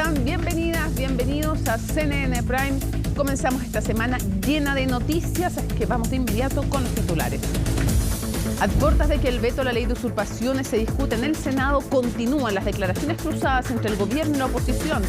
están? Bienvenidas, bienvenidos a CNN Prime. Comenzamos esta semana llena de noticias, así que vamos de inmediato con los titulares. A puertas de que el veto a la ley de usurpaciones se discute en el Senado, continúan las declaraciones cruzadas entre el gobierno y la oposición,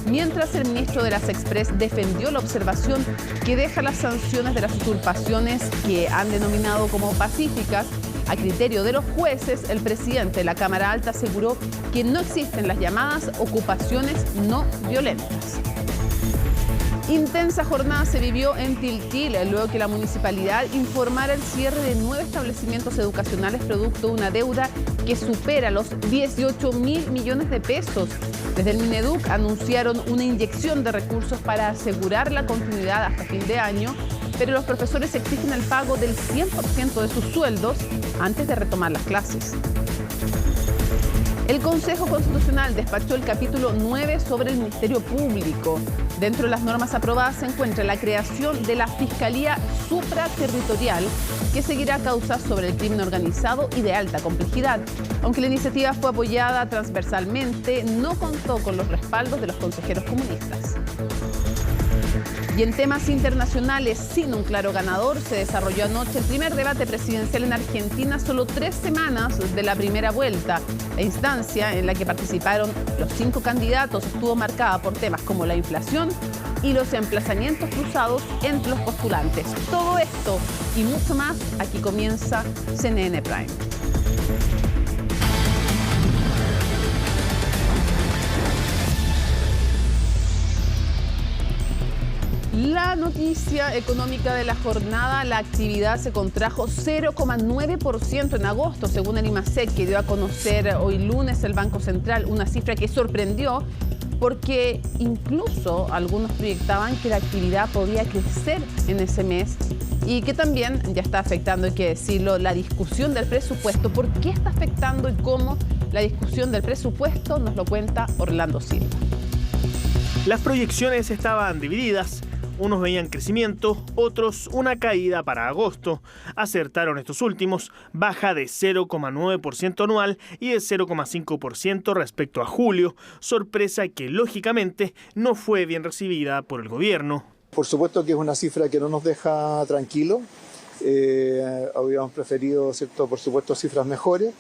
mientras el ministro de las Express defendió la observación que deja las sanciones de las usurpaciones, que han denominado como pacíficas, a criterio de los jueces. El presidente de la Cámara Alta aseguró que no existen las llamadas ocupaciones no violentas. Intensa jornada se vivió en Tiltil, luego que la municipalidad informara el cierre de 9 establecimientos educacionales producto de una deuda que supera los 18.000 millones de pesos. Desde el Mineduc anunciaron una inyección de recursos para asegurar la continuidad hasta fin de año, pero los profesores exigen el pago del 100% de sus sueldos antes de retomar las clases. El Consejo Constitucional despachó el capítulo 9 sobre el Ministerio Público. Dentro de las normas aprobadas se encuentra la creación de la Fiscalía Supraterritorial, que seguirá causas sobre el crimen organizado y de alta complejidad. Aunque la iniciativa fue apoyada transversalmente, no contó con los respaldos de los consejeros comunistas. Y en temas internacionales, sin un claro ganador, se desarrolló anoche el primer debate presidencial en Argentina, solo 3 semanas de la primera vuelta. La instancia en la que participaron los 5 candidatos estuvo marcada por temas como la inflación y los emplazamientos cruzados entre los postulantes. Todo esto y mucho más, aquí comienza CNN Prime. La noticia económica de la jornada: la actividad se contrajo 0,9% en agosto, según el IMASEC, que dio a conocer hoy lunes el Banco Central, una cifra que sorprendió porque incluso algunos proyectaban que la actividad podía crecer en ese mes y que también ya está afectando, hay que decirlo, la discusión del presupuesto. ¿Por qué está afectando y cómo la discusión del presupuesto? Nos lo cuenta Orlando Silva. Las proyecciones estaban divididas. Unos veían crecimiento, otros una caída para agosto. Acertaron estos últimos, baja de 0,9% anual y de 0,5% respecto a julio, sorpresa que lógicamente no fue bien recibida por el gobierno. Por supuesto que es una cifra que no nos deja tranquilos. Habíamos preferido, ¿cierto?, por supuesto, cifras mejores.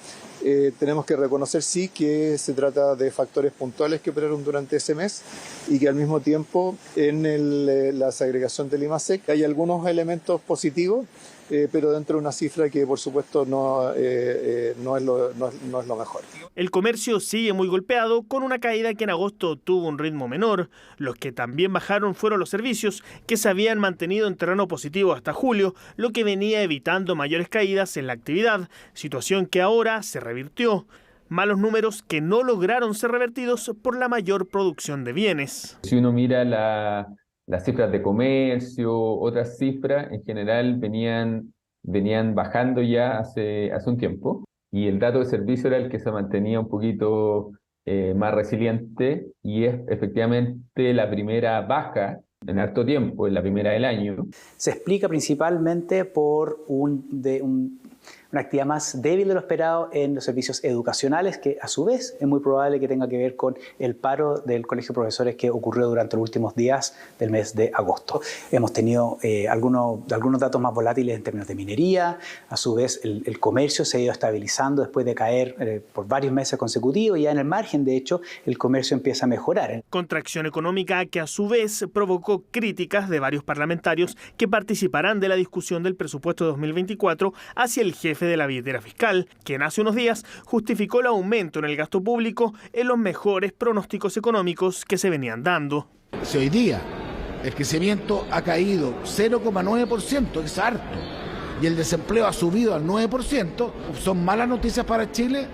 Tenemos que reconocer, sí, que se trata de factores puntuales que operaron durante ese mes y que al mismo tiempo en la segregación del IMASEC hay algunos elementos positivos, pero dentro de una cifra que por supuesto no es lo mejor. El comercio sigue muy golpeado, con una caída que en agosto tuvo un ritmo menor. Los que también bajaron fueron los servicios, que se habían mantenido en terreno positivo hasta julio, lo que venía evitando mayores caídas en la actividad, situación que ahora se revirtió. Malos números que no lograron ser revertidos por la mayor producción de bienes. Si uno mira las cifras de comercio, otras cifras, en general venían bajando ya hace un tiempo, y el dato de servicio era el que se mantenía un poquito más resiliente, y es efectivamente la primera baja en harto tiempo, en la primera del año. Se explica principalmente por una actividad más débil de lo esperado en los servicios educacionales, que a su vez es muy probable que tenga que ver con el paro del Colegio de Profesores que ocurrió durante los últimos días del mes de agosto. Hemos tenido algunos datos más volátiles en términos de minería. A su vez el comercio se ha ido estabilizando después de caer por varios meses consecutivos, y ya en el margen, de hecho, el comercio empieza a mejorar. Contracción económica que a su vez provocó críticas de varios parlamentarios que participarán de la discusión del presupuesto 2024 hacia el jefe de la billetera fiscal, quien hace unos días justificó el aumento en el gasto público en los mejores pronósticos económicos que se venían dando. Si hoy día el crecimiento ha caído 0,9%, es harto, y el desempleo ha subido al 9%, son malas noticias para Chile,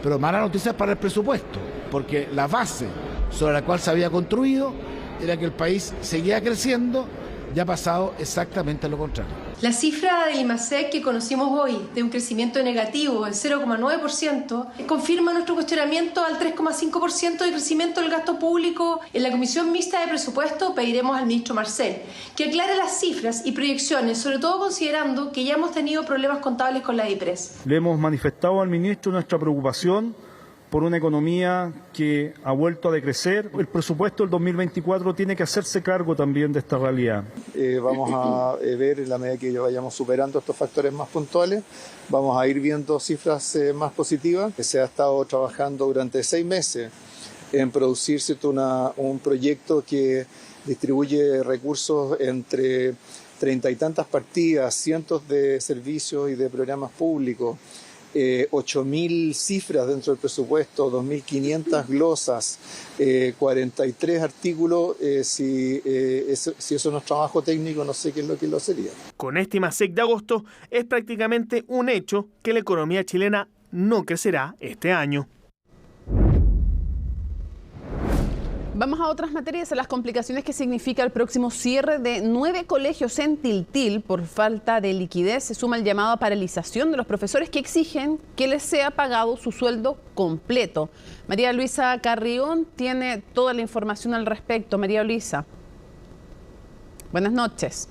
pero malas noticias para el presupuesto, porque la base sobre la cual se había construido era que el país seguía creciendo. Ya ha pasado exactamente lo contrario. La cifra del IMASEC que conocimos hoy, de un crecimiento negativo del 0,9%, confirma nuestro cuestionamiento al 3,5% de crecimiento del gasto público. En la Comisión Mixta de Presupuesto pediremos al ministro Marcel que aclare las cifras y proyecciones, sobre todo considerando que ya hemos tenido problemas contables con la DIPRES. Le hemos manifestado al ministro nuestra preocupación por una economía que ha vuelto a decrecer. El presupuesto del 2024 tiene que hacerse cargo también de esta realidad. Vamos a ver, en la medida que vayamos superando estos factores más puntuales, vamos a ir viendo cifras más positivas. Se ha estado trabajando durante 6 meses en producir, ¿cierto?, un proyecto que distribuye recursos entre 30 y tantas partidas, cientos de servicios y de programas públicos, 8.000 cifras dentro del presupuesto, 2.500 glosas, 43 artículos. Si eso no es trabajo técnico, no sé qué es lo que lo sería. Con este IMASEC de agosto es prácticamente un hecho que la economía chilena no crecerá este año. Vamos a otras materias, a las complicaciones que significa el próximo cierre de 9 colegios en Tiltil por falta de liquidez. Se suma el llamado a paralización de los profesores que exigen que les sea pagado su sueldo completo. María Luisa Carrión tiene toda la información al respecto. María Luisa, buenas noches.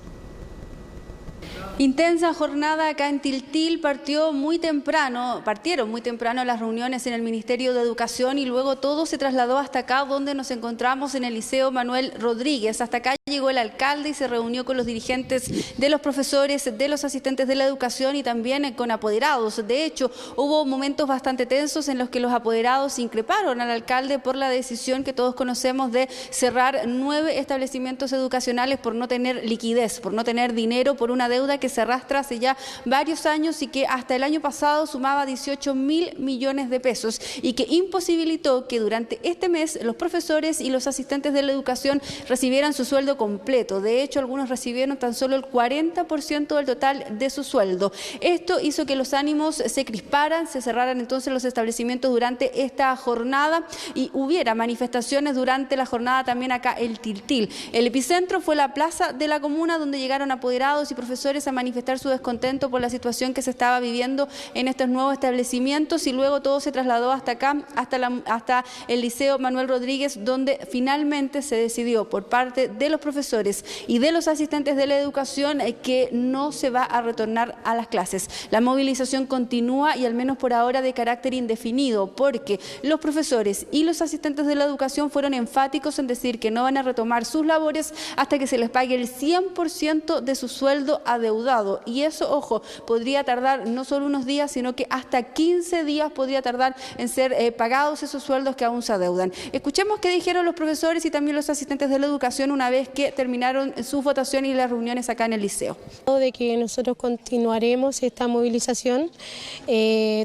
Intensa jornada acá en Tiltil, partieron muy temprano las reuniones en el Ministerio de Educación y luego todo se trasladó hasta acá donde nos encontramos en el Liceo Manuel Rodríguez. Hasta acá llegó el alcalde y se reunió con los dirigentes de los profesores, de los asistentes de la educación y también con apoderados. De hecho, hubo momentos bastante tensos en los que los apoderados increparon al alcalde por la decisión que todos conocemos de cerrar 9 establecimientos educacionales por no tener liquidez, por no tener dinero, por una deuda que se arrastra hace ya varios años y que hasta el año pasado sumaba 18.000 millones de pesos y que imposibilitó que durante este mes los profesores y los asistentes de la educación recibieran su sueldo completo. De hecho, algunos recibieron tan solo el 40% del total de su sueldo. Esto hizo que los ánimos se crisparan, se cerraran entonces los establecimientos durante esta jornada y hubiera manifestaciones durante la jornada también acá en Tiltil. El epicentro fue la plaza de la comuna donde llegaron apoderados y profesores a manifestar su descontento por la situación que se estaba viviendo en estos nuevos establecimientos y luego todo se trasladó hasta acá, hasta el Liceo Manuel Rodríguez, donde finalmente se decidió por parte de los profesores y de los asistentes de la educación que no se va a retornar a las clases. La movilización continúa y al menos por ahora de carácter indefinido, porque los profesores y los asistentes de la educación fueron enfáticos en decir que no van a retomar sus labores hasta que se les pague el 100% de su sueldo adeudado. Y eso, ojo, podría tardar no solo unos días, sino que hasta 15 días podría tardar en ser pagados esos sueldos que aún se adeudan. Escuchemos qué dijeron los profesores y también los asistentes de la educación una vez que terminaron sus votaciones y las reuniones acá en el liceo. De que nosotros continuaremos esta movilización,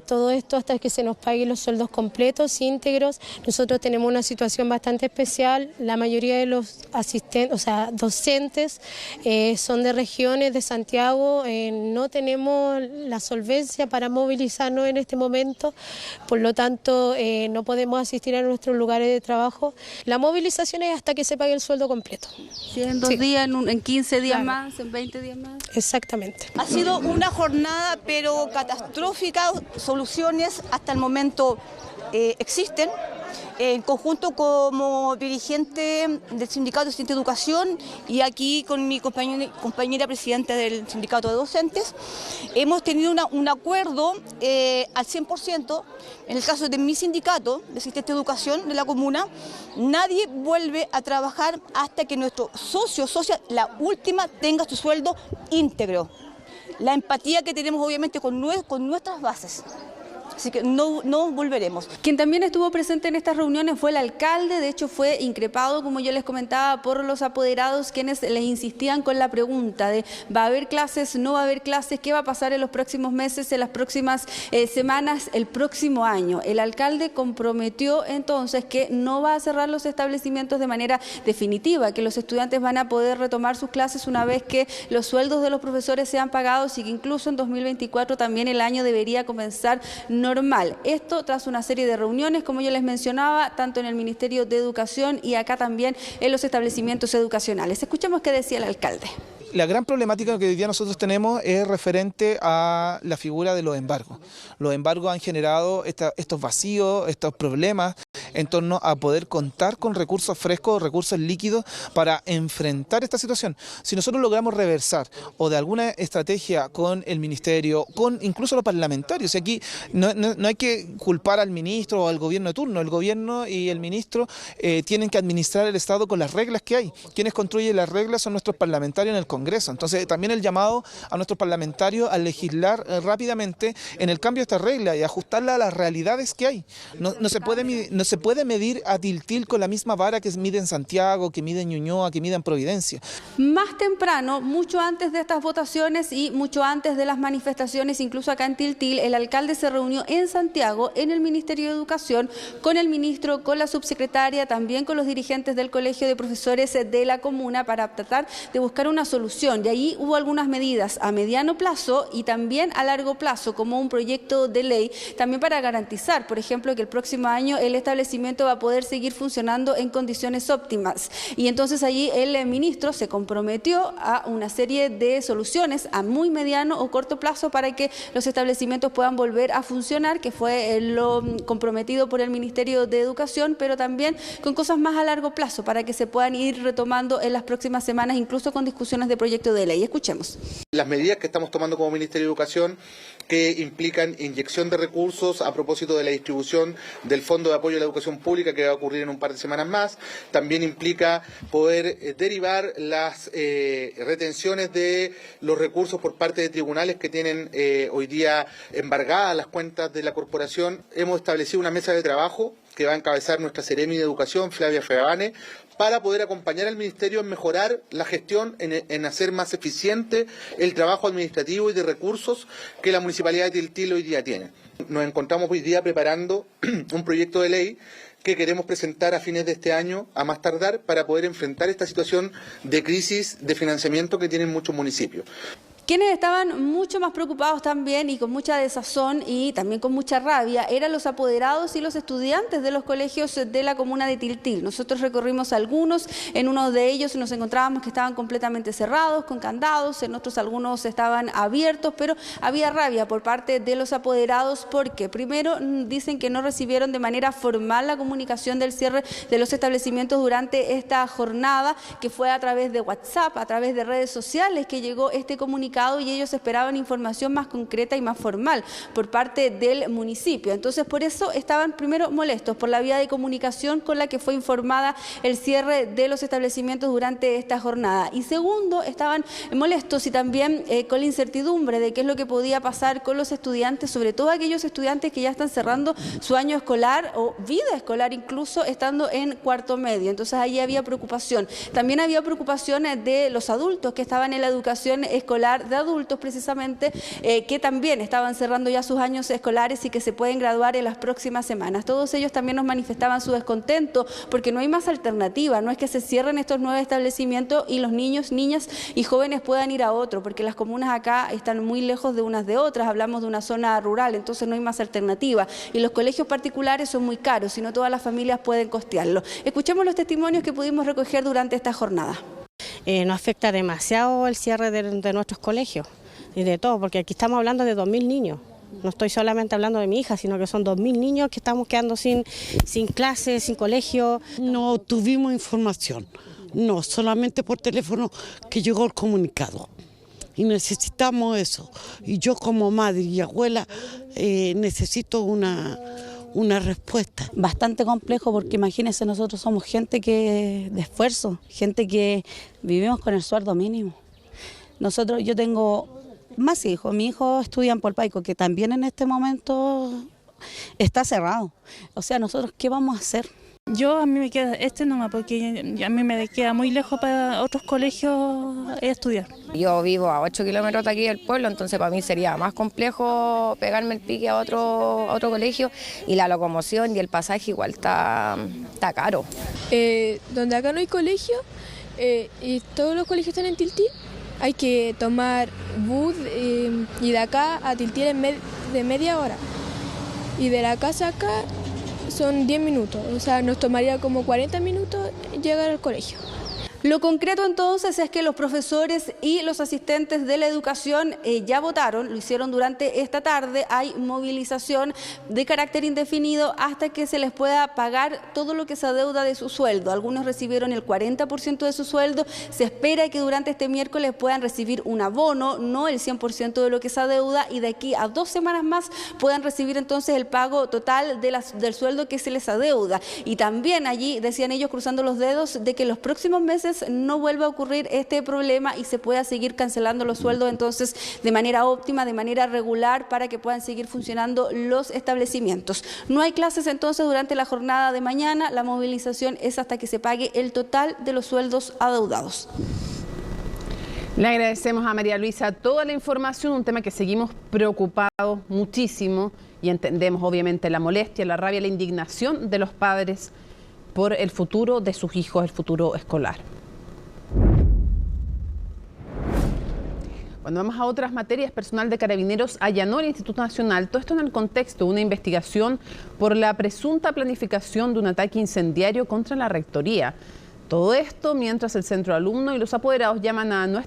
todo esto hasta que se nos paguen los sueldos completos, íntegros. Nosotros tenemos una situación bastante especial, la mayoría de los asistentes, docentes son de regiones de Santiago, no tenemos la solvencia para movilizarnos en este momento, por lo tanto no podemos asistir a nuestros lugares de trabajo. La movilización es hasta que se pague el sueldo completo. ¿Sí, en 2 días, en 15 días más, en 20 días más? Exactamente. Ha sido una jornada pero catastrófica, soluciones hasta el momento existen. En conjunto como dirigente del Sindicato de Asistentes de Educación y aquí con mi compañera presidenta del Sindicato de Docentes, hemos tenido un acuerdo al 100%. En el caso de mi sindicato de Asistentes de Educación de la comuna, nadie vuelve a trabajar hasta que nuestro socio, la última, tenga su sueldo íntegro. La empatía que tenemos obviamente con nuestras bases. Así que no volveremos. Quien también estuvo presente en estas reuniones fue el alcalde, de hecho fue increpado, como yo les comentaba, por los apoderados quienes les insistían con la pregunta de ¿va a haber clases, no va a haber clases? ¿Qué va a pasar en los próximos meses, en las próximas semanas, el próximo año? El alcalde comprometió entonces que no va a cerrar los establecimientos de manera definitiva, que los estudiantes van a poder retomar sus clases una vez que los sueldos de los profesores sean pagados y que incluso en 2024 también el año debería comenzar normal. Esto tras una serie de reuniones, como yo les mencionaba, tanto en el Ministerio de Educación y acá también en los establecimientos educacionales. Escuchemos qué decía el alcalde. La gran problemática que hoy día nosotros tenemos es referente a la figura de los embargos. Los embargos han generado estos vacíos, estos problemas en torno a poder contar con recursos frescos, recursos líquidos para enfrentar esta situación. Si nosotros logramos reversar o de alguna estrategia con el ministerio, con incluso los parlamentarios, y aquí no hay que culpar al ministro o al gobierno de turno, el gobierno y el ministro tienen que administrar el Estado con las reglas que hay. Quienes construyen las reglas son nuestros parlamentarios en el Congreso. Entonces también el llamado a nuestros parlamentarios a legislar rápidamente en el cambio de esta regla y ajustarla a las realidades que hay. No se puede medir a Tiltil con la misma vara que mide en Santiago, que mide en Ñuñoa, que mide en Providencia. Más temprano, mucho antes de estas votaciones y mucho antes de las manifestaciones, incluso acá en Tiltil, el alcalde se reunió en Santiago, en el Ministerio de Educación, con el ministro, con la subsecretaria, también con los dirigentes del Colegio de Profesores de la comuna para tratar de buscar una solución. Y ahí hubo algunas medidas a mediano plazo y también a largo plazo, como un proyecto de ley, también para garantizar, por ejemplo, que el próximo año el establecimiento va a poder seguir funcionando en condiciones óptimas. Y entonces allí el ministro se comprometió a una serie de soluciones a muy mediano o corto plazo para que los establecimientos puedan volver a funcionar, que fue lo comprometido por el Ministerio de Educación, pero también con cosas más a largo plazo para que se puedan ir retomando en las próximas semanas, incluso con discusiones de proyecto de ley. Escuchemos. Las medidas que estamos tomando como Ministerio de Educación, que implican inyección de recursos a propósito de la distribución del Fondo de Apoyo a la Educación Pública, que va a ocurrir en un par de semanas más. También implica poder derivar las retenciones de los recursos por parte de tribunales que tienen hoy día embargadas las cuentas de la corporación. Hemos establecido una mesa de trabajo que va a encabezar nuestra Seremi de Educación, Flavia Febane, para poder acompañar al Ministerio en mejorar la gestión, en hacer más eficiente el trabajo administrativo y de recursos que la Municipalidad de Tiltil hoy día tiene. Nos encontramos hoy día preparando un proyecto de ley que queremos presentar a fines de este año, a más tardar, para poder enfrentar esta situación de crisis de financiamiento que tienen muchos municipios. Quienes estaban mucho más preocupados también y con mucha desazón y también con mucha rabia eran los apoderados y los estudiantes de los colegios de la comuna de Tiltil. Nosotros recorrimos algunos, en uno de ellos nos encontrábamos que estaban completamente cerrados, con candados, en otros algunos estaban abiertos, pero había rabia por parte de los apoderados porque primero dicen que no recibieron de manera formal la comunicación del cierre de los establecimientos durante esta jornada, que fue a través de WhatsApp, a través de redes sociales que llegó este comunicado, y ellos esperaban información más concreta y más formal por parte del municipio. Entonces, por eso estaban primero molestos por la vía de comunicación con la que fue informada el cierre de los establecimientos durante esta jornada. Y segundo, estaban molestos y también con la incertidumbre de qué es lo que podía pasar con los estudiantes, sobre todo aquellos estudiantes que ya están cerrando su año escolar o vida escolar, incluso estando en cuarto medio. Entonces, ahí había preocupación. También había preocupación de los adultos que estaban en la educación escolar de adultos precisamente, que también estaban cerrando ya sus años escolares y que se pueden graduar en las próximas semanas. Todos ellos también nos manifestaban su descontento porque no hay más alternativa, no es que se cierren estos 9 establecimientos y los niños, niñas y jóvenes puedan ir a otro, porque las comunas acá están muy lejos de unas de otras, hablamos de una zona rural, entonces no hay más alternativa y los colegios particulares son muy caros y no todas las familias pueden costearlo. Escuchemos los testimonios que pudimos recoger durante esta jornada. Nos afecta demasiado el cierre de nuestros colegios y de todo, porque aquí estamos hablando de 2.000 niños. No estoy solamente hablando de mi hija, sino que son 2.000 niños que estamos quedando sin clases, sin colegio. No tuvimos información, no, solamente por teléfono que llegó el comunicado. Y necesitamos eso. Y yo como madre y abuela necesito una respuesta. Bastante complejo porque imagínense, nosotros somos gente de esfuerzo, gente que vivimos con el sueldo mínimo. Yo tengo más hijos, mi hijo estudia en Polpaico, que también en este momento está cerrado. O sea, nosotros, ¿qué vamos a hacer? A mí me queda nomás porque a mí me queda muy lejos para otros colegios estudiar. Yo vivo a 8 kilómetros de aquí del pueblo, entonces para mí sería más complejo pegarme el pique a otro colegio y la locomoción y el pasaje igual está caro. Donde acá no hay colegio y todos los colegios están en Tiltil, hay que tomar bus y de acá a Tiltil de media hora y de la casa acá son 10 minutos, o sea, nos tomaría como 40 minutos llegar al colegio. Lo concreto entonces es que los profesores y los asistentes de la educación ya votaron, lo hicieron durante esta tarde. Hay movilización de carácter indefinido hasta que se les pueda pagar todo lo que se adeuda de su sueldo. Algunos recibieron el 40% de su sueldo. Se espera que durante este miércoles puedan recibir un abono, no el 100% de lo que se adeuda, y de aquí a 2 semanas más puedan recibir entonces el pago total del sueldo que se les adeuda. Y también allí decían ellos, cruzando los dedos, de que en los próximos meses no vuelva a ocurrir este problema y se pueda seguir cancelando los sueldos entonces de manera óptima, de manera regular, para que puedan seguir funcionando los establecimientos. No hay clases entonces durante la jornada de mañana. La movilización es hasta que se pague el total de los sueldos adeudados. Le agradecemos a María Luisa toda la información, un tema que seguimos preocupados muchísimo y entendemos obviamente la molestia, la rabia, la indignación de los padres por el futuro de sus hijos, el futuro escolar. Cuando vamos a otras materias, personal de Carabineros allanó el Instituto Nacional, todo esto en el contexto de una investigación por la presunta planificación de un ataque incendiario contra la Rectoría. Todo esto mientras el centro alumno y los apoderados llaman a no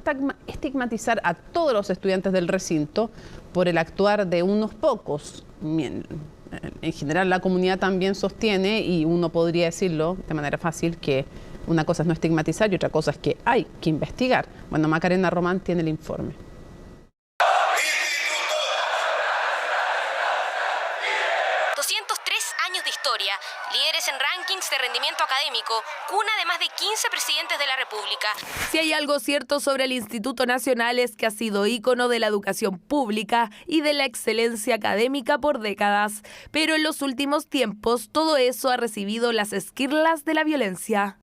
estigmatizar a todos los estudiantes del recinto por el actuar de unos pocos. En general la comunidad también sostiene, y uno podría decirlo de manera fácil, que una cosa es no estigmatizar y otra cosa es que hay que investigar. Bueno, Macarena Román tiene el informe. 203 años de historia, líderes en rankings de rendimiento académico, cuna de más de 15 presidentes de la República. Si hay algo cierto sobre el Instituto Nacional es que ha sido ícono de la educación pública y de la excelencia académica por décadas. Pero en los últimos tiempos todo eso ha recibido las esquirlas de la violencia.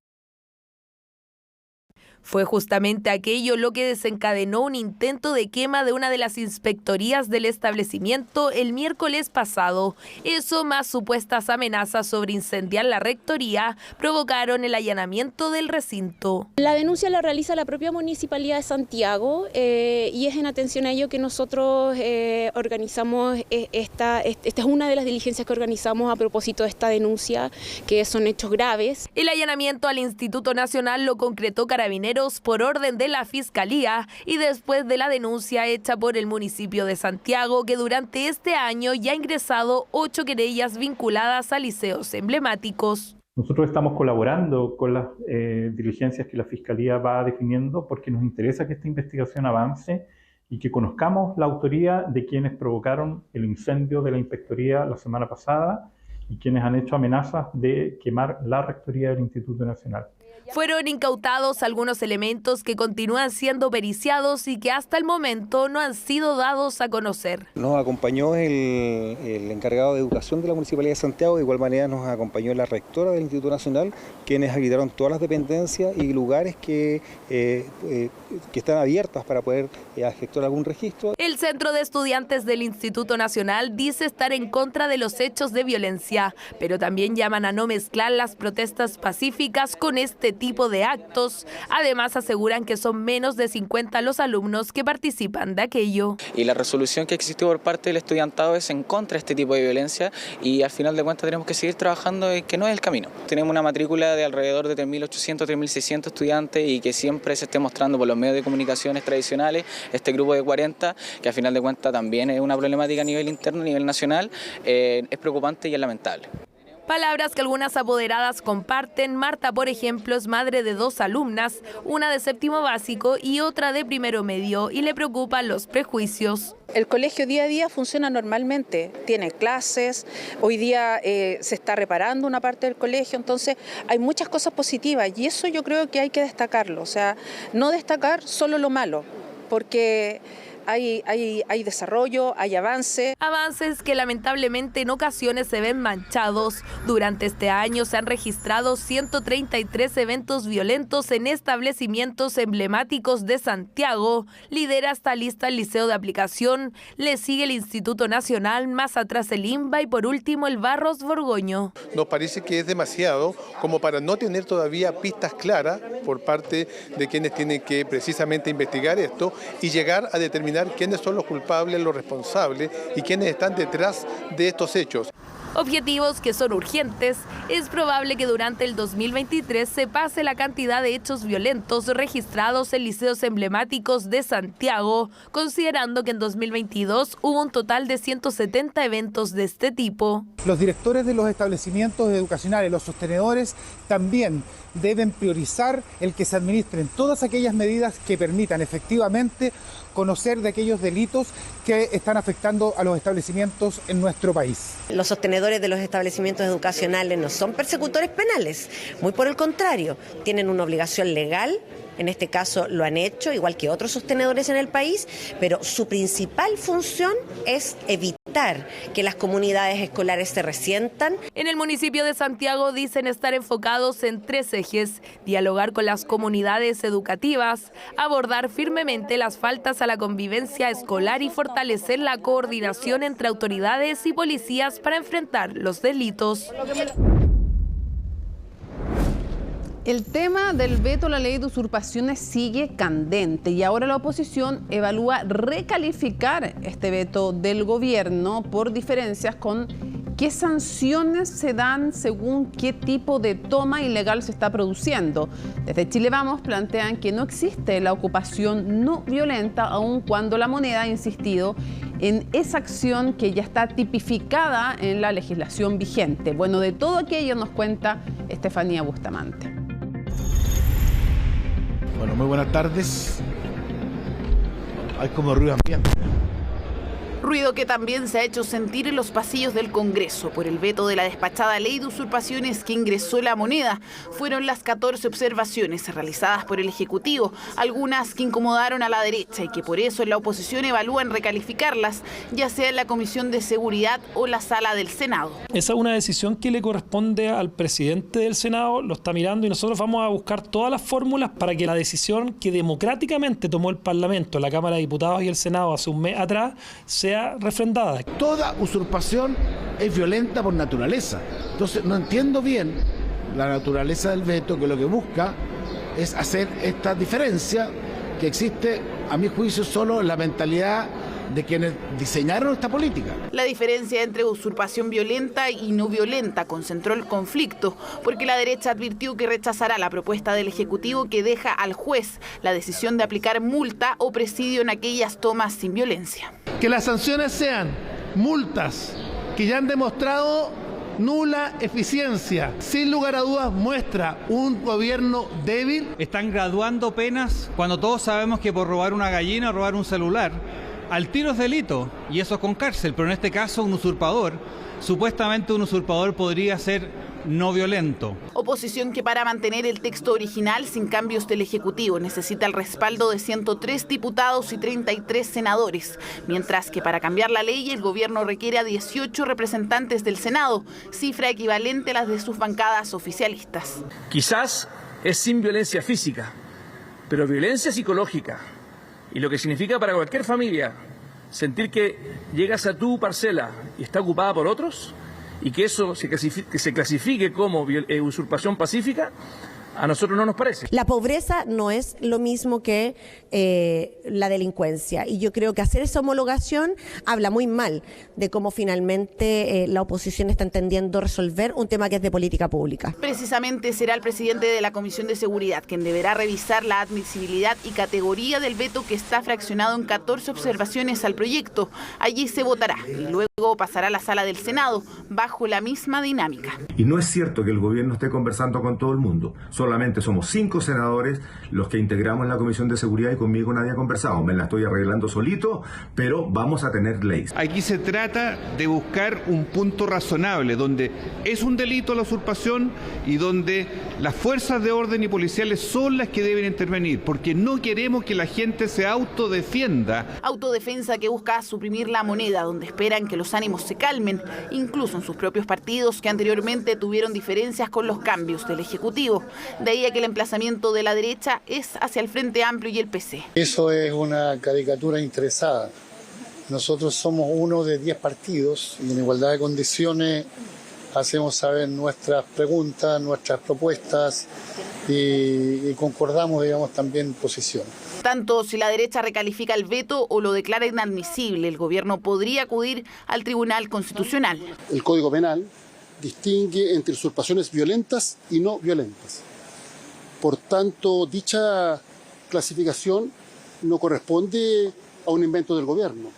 Fue justamente aquello lo que desencadenó un intento de quema de una de las inspectorías del establecimiento el miércoles pasado. Eso, más supuestas amenazas sobre incendiar la rectoría, provocaron el allanamiento del recinto. La denuncia la realiza la propia Municipalidad de Santiago y es en atención a ello que nosotros organizamos esta es una de las diligencias que organizamos a propósito de esta denuncia, que son hechos graves. El allanamiento al Instituto Nacional lo concretó Carabineros por orden de la Fiscalía y después de la denuncia hecha por el municipio de Santiago, que durante este año ya ha ingresado 8 querellas vinculadas a liceos emblemáticos. Nosotros estamos colaborando con las diligencias que la Fiscalía va definiendo porque nos interesa que esta investigación avance y que conozcamos la autoría de quienes provocaron el incendio de la inspectoría la semana pasada y quienes han hecho amenazas de quemar la rectoría del Instituto Nacional. Fueron incautados algunos elementos que continúan siendo periciados y que hasta el momento no han sido dados a conocer. Nos acompañó el encargado de educación de la Municipalidad de Santiago, de igual manera nos acompañó la rectora del Instituto Nacional, quienes habilitaron todas las dependencias y lugares que están abiertas para poder efectuar algún registro. El Centro de Estudiantes del Instituto Nacional dice estar en contra de los hechos de violencia, pero también llaman a no mezclar las protestas pacíficas con este tipo de actos. Además, aseguran que son menos de 50 los alumnos que participan de aquello. Y la resolución que existió por parte del estudiantado es en contra de este tipo de violencia y al final de cuentas tenemos que seguir trabajando que no es el camino. Tenemos una matrícula de alrededor de 3.800, 3.600 estudiantes y que siempre se esté mostrando por los medios de comunicaciones tradicionales este grupo de 40, que al final de cuentas también es una problemática a nivel interno, a nivel nacional, es preocupante y es lamentable. Palabras que algunas apoderadas comparten. Marta, por ejemplo, es madre de 2 alumnas, una de 7º básico y otra de 1º medio, y le preocupan los prejuicios. El colegio día a día funciona normalmente, tiene clases, hoy día se está reparando una parte del colegio, entonces hay muchas cosas positivas y eso yo creo que hay que destacarlo, o sea, no destacar solo lo malo, porque hay desarrollo, hay avance. Avances que lamentablemente en ocasiones se ven manchados. Durante este año se han registrado 133 eventos violentos en establecimientos emblemáticos de Santiago. Lidera esta lista el Liceo de Aplicación, le sigue el Instituto Nacional, más atrás el INBA y por último el Barros Borgoño. Nos parece que es demasiado como para no tener todavía pistas claras por parte de quienes tienen que precisamente investigar esto y llegar a determinar quiénes son los culpables, los responsables y quiénes están detrás de estos hechos. Objetivos que son urgentes. Es probable que durante el 2023 se pase la cantidad de hechos violentos registrados en liceos emblemáticos de Santiago, considerando que en 2022 hubo un total de 170 eventos de este tipo. Los directores de los establecimientos educacionales, los sostenedores, también deben priorizar el que se administren todas aquellas medidas que permitan efectivamente conocer de aquellos delitos que están afectando a los establecimientos en nuestro país. Los sostenedores de los establecimientos educacionales no son persecutores penales, muy por el contrario, tienen una obligación legal. En este caso lo han hecho, igual que otros sostenedores en el país, pero su principal función es evitar que las comunidades escolares se resientan. En el municipio de Santiago dicen estar enfocados en 3 ejes: dialogar con las comunidades educativas, abordar firmemente las faltas a la convivencia escolar y fortalecer la coordinación entre autoridades y policías para enfrentar los delitos. El tema del veto a la ley de usurpaciones sigue candente y ahora la oposición evalúa recalificar este veto del gobierno por diferencias con qué sanciones se dan según qué tipo de toma ilegal se está produciendo. Desde Chile Vamos plantean que no existe la ocupación no violenta, aun cuando la moneda ha insistido en esa acción que ya está tipificada en la legislación vigente. Bueno, de todo aquello nos cuenta Estefanía Bustamante. Bueno, muy buenas tardes. Hay como ruido ambiente. Ruido que también se ha hecho sentir en los pasillos del Congreso por el veto de la despachada ley de usurpaciones que ingresó la moneda. Fueron las 14 observaciones realizadas por el Ejecutivo, algunas que incomodaron a la derecha y que por eso en la oposición evalúan recalificarlas, ya sea en la Comisión de Seguridad o la Sala del Senado. Esa es una decisión que le corresponde al presidente del Senado, lo está mirando y nosotros vamos a buscar todas las fórmulas para que la decisión que democráticamente tomó el Parlamento, la Cámara de Diputados y el Senado hace un mes atrás, sea refrendada. Toda usurpación es violenta por naturaleza. Entonces no entiendo bien la naturaleza del veto, que lo que busca es hacer esta diferencia que existe, a mi juicio, solo en la mentalidad de quienes diseñaron esta política. La diferencia entre usurpación violenta y no violenta concentró el conflicto, porque la derecha advirtió que rechazará la propuesta del Ejecutivo que deja al juez la decisión de aplicar multa o presidio en aquellas tomas sin violencia. Que las sanciones sean multas que ya han demostrado nula eficiencia. Sin lugar a dudas muestra un gobierno débil. Están graduando penas cuando todos sabemos que por robar una gallina o robar un celular al tiro es delito, y eso con cárcel, pero en este caso un usurpador, supuestamente un usurpador podría ser no violento. Oposición que para mantener el texto original sin cambios del Ejecutivo necesita el respaldo de 103 diputados y 33 senadores, mientras que para cambiar la ley el gobierno requiere a 18 representantes del Senado, cifra equivalente a las de sus bancadas oficialistas. Quizás es sin violencia física, pero violencia psicológica. Y lo que significa para cualquier familia sentir que llegas a tu parcela y está ocupada por otros y que eso se clasifique como usurpación pacífica, a nosotros no nos parece. La pobreza no es lo mismo que la delincuencia y yo creo que hacer esa homologación habla muy mal de cómo finalmente la oposición está entendiendo resolver un tema que es de política pública. Precisamente será el presidente de la Comisión de Seguridad quien deberá revisar la admisibilidad y categoría del veto que está fraccionado en 14 observaciones al proyecto. Allí se votará y luego pasará a la Sala del Senado bajo la misma dinámica. Y no es cierto que el gobierno esté conversando con todo el mundo. Solamente somos 5 senadores los que integramos la Comisión de Seguridad y conmigo nadie ha conversado. Me la estoy arreglando solito, pero vamos a tener leyes. Aquí se trata de buscar un punto razonable donde es un delito la usurpación y donde las fuerzas de orden y policiales son las que deben intervenir, porque no queremos que la gente se autodefienda. Autodefensa que busca suprimir la moneda, donde esperan que los ánimos se calmen, incluso en sus propios partidos que anteriormente tuvieron diferencias con los cambios del Ejecutivo. De ahí a que el emplazamiento de la derecha es hacia el Frente Amplio y el PC. Eso es una caricatura interesada. Nosotros somos uno de 10 partidos y en igualdad de condiciones hacemos saber nuestras preguntas, nuestras propuestas y concordamos, digamos, también posición. Tanto si la derecha recalifica el veto o lo declara inadmisible, el gobierno podría acudir al Tribunal Constitucional. El Código Penal distingue entre usurpaciones violentas y no violentas. Por tanto, dicha clasificación no corresponde a un invento del gobierno.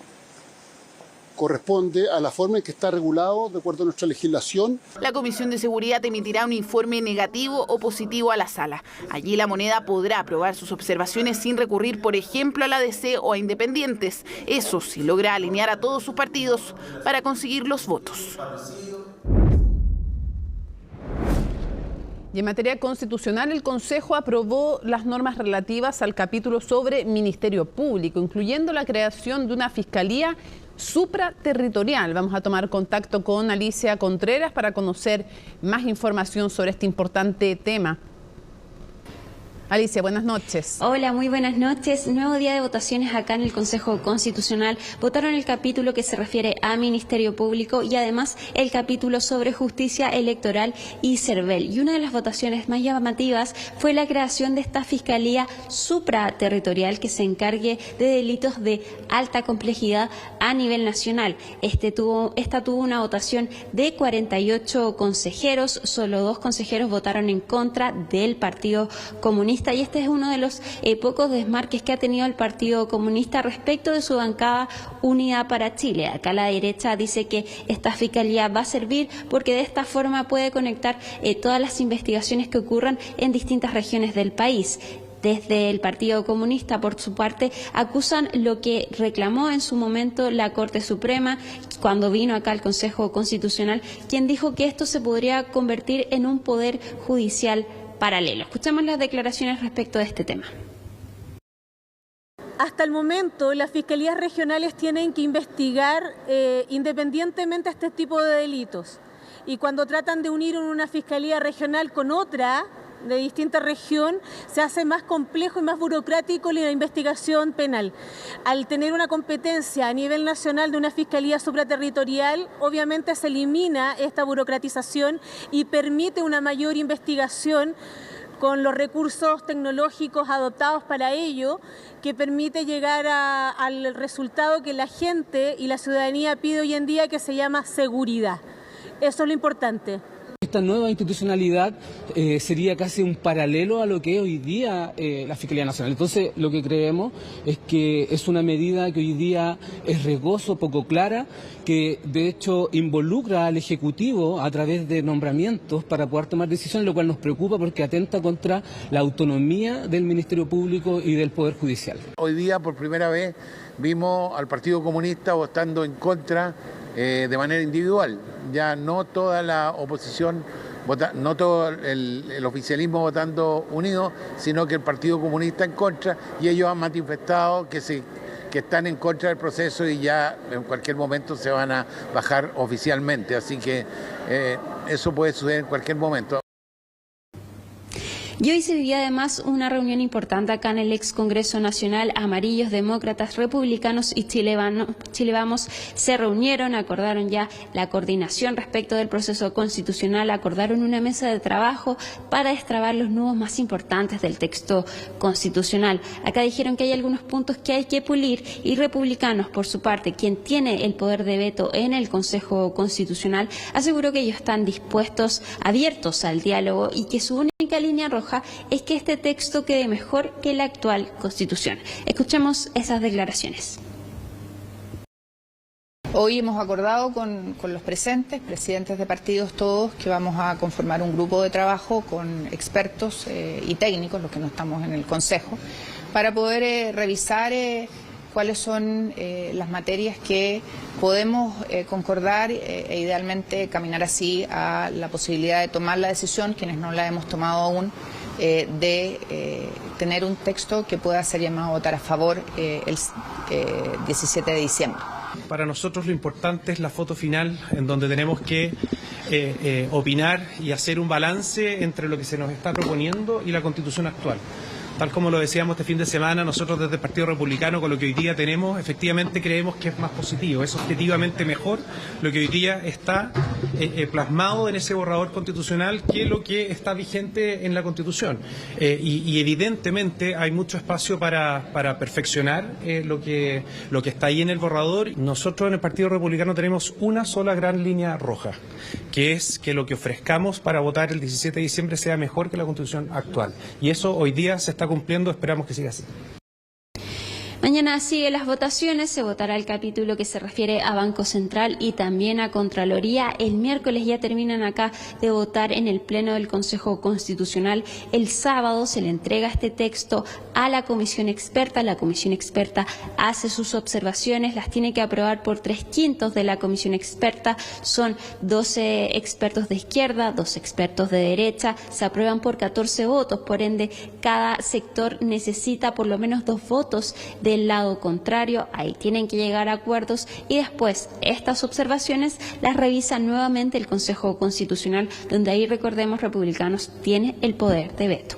Corresponde a la forma en que está regulado de acuerdo a nuestra legislación. La Comisión de Seguridad emitirá un informe negativo o positivo a la sala. Allí La Moneda podrá aprobar sus observaciones sin recurrir, por ejemplo, a la DC o a independientes. Eso sí logra alinear a todos sus partidos para conseguir los votos. Y en materia constitucional, el Consejo aprobó las normas relativas al capítulo sobre Ministerio Público, incluyendo la creación de una fiscalía supraterritorial. Vamos a tomar contacto con Alicia Contreras para conocer más información sobre este importante tema. Alicia, buenas noches. Hola, muy buenas noches. Nuevo día de votaciones acá en el Consejo Constitucional. Votaron el capítulo que se refiere a Ministerio Público y además el capítulo sobre Justicia Electoral y CERVEL. Y una de las votaciones más llamativas fue la creación de esta Fiscalía supraterritorial que se encargue de delitos de alta complejidad a nivel nacional. Esta tuvo una votación de 48 consejeros. Solo 2 consejeros votaron en contra del Partido Comunista. Y este es uno de los pocos desmarques que ha tenido el Partido Comunista respecto de su bancada Unidad para Chile. Acá la derecha dice que esta fiscalía va a servir porque de esta forma puede conectar todas las investigaciones que ocurran en distintas regiones del país. Desde el Partido Comunista, por su parte, acusan lo que reclamó en su momento la Corte Suprema cuando vino acá al Consejo Constitucional, quien dijo que esto se podría convertir en un poder judicial paralelo. Escuchemos las declaraciones respecto de este tema. Hasta el momento, las fiscalías regionales tienen que investigar independientemente este tipo de delitos. Y cuando tratan de unir una fiscalía regional con otra de distinta región, se hace más complejo y más burocrático la investigación penal. Al tener una competencia a nivel nacional de una fiscalía supraterritorial, obviamente se elimina esta burocratización y permite una mayor investigación con los recursos tecnológicos adoptados para ello, que permite llegar al resultado que la gente y la ciudadanía pide hoy en día, que se llama seguridad. Eso es lo importante. Esta nueva institucionalidad sería casi un paralelo a lo que es hoy día la Fiscalía Nacional. Entonces, lo que creemos es que es una medida que hoy día es riesgoso, poco clara, que de hecho involucra al Ejecutivo a través de nombramientos para poder tomar decisiones, lo cual nos preocupa porque atenta contra la autonomía del Ministerio Público y del Poder Judicial. Hoy día, por primera vez, vimos al Partido Comunista votando en contra de manera individual. Ya no toda la oposición, no todo el oficialismo votando unido, sino que el Partido Comunista en contra, y ellos han manifestado que están en contra del proceso y ya en cualquier momento se van a bajar oficialmente. Así que eso puede suceder en cualquier momento. Y hoy se vivía además una reunión importante acá en el ex Congreso Nacional. Amarillos, demócratas, republicanos y Chile Vamos se reunieron, acordaron ya la coordinación respecto del proceso constitucional, acordaron una mesa de trabajo para destrabar los nudos más importantes del texto constitucional. Acá dijeron que hay algunos puntos que hay que pulir y republicanos, por su parte, quien tiene el poder de veto en el Consejo Constitucional, aseguró que ellos están dispuestos, abiertos al diálogo y que su única línea roja es que este texto quede mejor que la actual Constitución. Escuchemos esas declaraciones. Hoy hemos acordado con los presentes, presidentes de partidos todos, que vamos a conformar un grupo de trabajo con expertos y técnicos, los que no estamos en el Consejo, para poder revisar cuáles son las materias que podemos concordar e idealmente caminar así a la posibilidad de tomar la decisión, quienes no la hemos tomado aún, de tener un texto que pueda ser llamado a votar a favor el 17 de diciembre. Para nosotros lo importante es la foto final, en donde tenemos que opinar y hacer un balance entre lo que se nos está proponiendo y la Constitución actual. Tal como lo decíamos este fin de semana, nosotros desde el Partido Republicano, con lo que hoy día tenemos, efectivamente creemos que es más positivo, es objetivamente mejor lo que hoy día está plasmado en ese borrador constitucional que lo que está vigente en la Constitución. Y evidentemente hay mucho espacio para perfeccionar lo que está ahí en el borrador. Nosotros en el Partido Republicano tenemos una sola gran línea roja, que es que lo que ofrezcamos para votar el 17 de diciembre sea mejor que la Constitución actual. Y eso hoy día se está cumpliendo, esperamos que siga así. Mañana siguen las votaciones, se votará el capítulo que se refiere a Banco Central y también a Contraloría. El miércoles ya terminan acá de votar en el Pleno del Consejo Constitucional. El sábado se le entrega este texto a la comisión experta. La comisión experta hace sus observaciones, las tiene que aprobar por 3/5 de la comisión experta. Son 12 expertos de izquierda, 2 expertos de derecha. Se aprueban por 14 votos, por ende cada sector necesita por lo menos 2 votos del lado contrario. Ahí tienen que llegar a acuerdos y después estas observaciones las revisa nuevamente el Consejo Constitucional, donde ahí, recordemos, Republicanos tiene el poder de veto.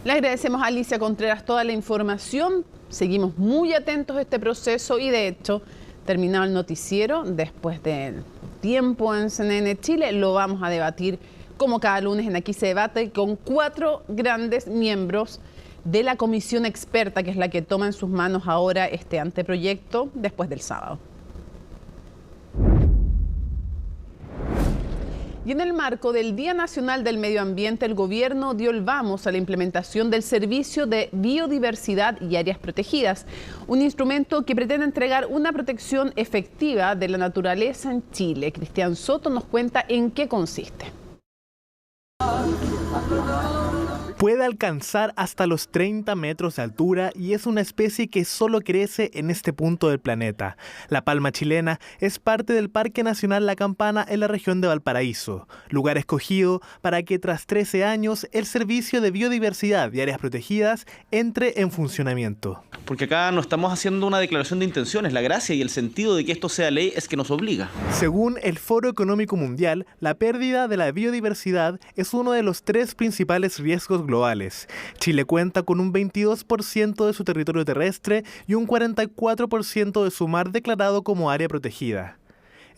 Le agradecemos a Alicia Contreras toda la información. Seguimos muy atentos a este proceso y, de hecho, terminado el noticiero, después del tiempo en CNN Chile, lo vamos a debatir como cada lunes en Aquí se debate con 4 grandes miembros de la comisión experta, que es la que toma en sus manos ahora este anteproyecto después del sábado. Y en el marco del Día Nacional del Medio Ambiente, el gobierno dio el vamos a la implementación del Servicio de Biodiversidad y Áreas Protegidas, un instrumento que pretende entregar una protección efectiva de la naturaleza en Chile. Cristian Soto nos cuenta en qué consiste. Puede alcanzar hasta los 30 metros de altura y es una especie que solo crece en este punto del planeta. La palma chilena es parte del Parque Nacional La Campana en la región de Valparaíso, lugar escogido para que tras 13 años el Servicio de Biodiversidad y Áreas Protegidas entre en funcionamiento. Porque acá no estamos haciendo una declaración de intenciones, la gracia y el sentido de que esto sea ley es que nos obliga. Según el Foro Económico Mundial, la pérdida de la biodiversidad es uno de los 3 principales riesgos globales. Chile cuenta con un 22% de su territorio terrestre y un 44% de su mar declarado como área protegida.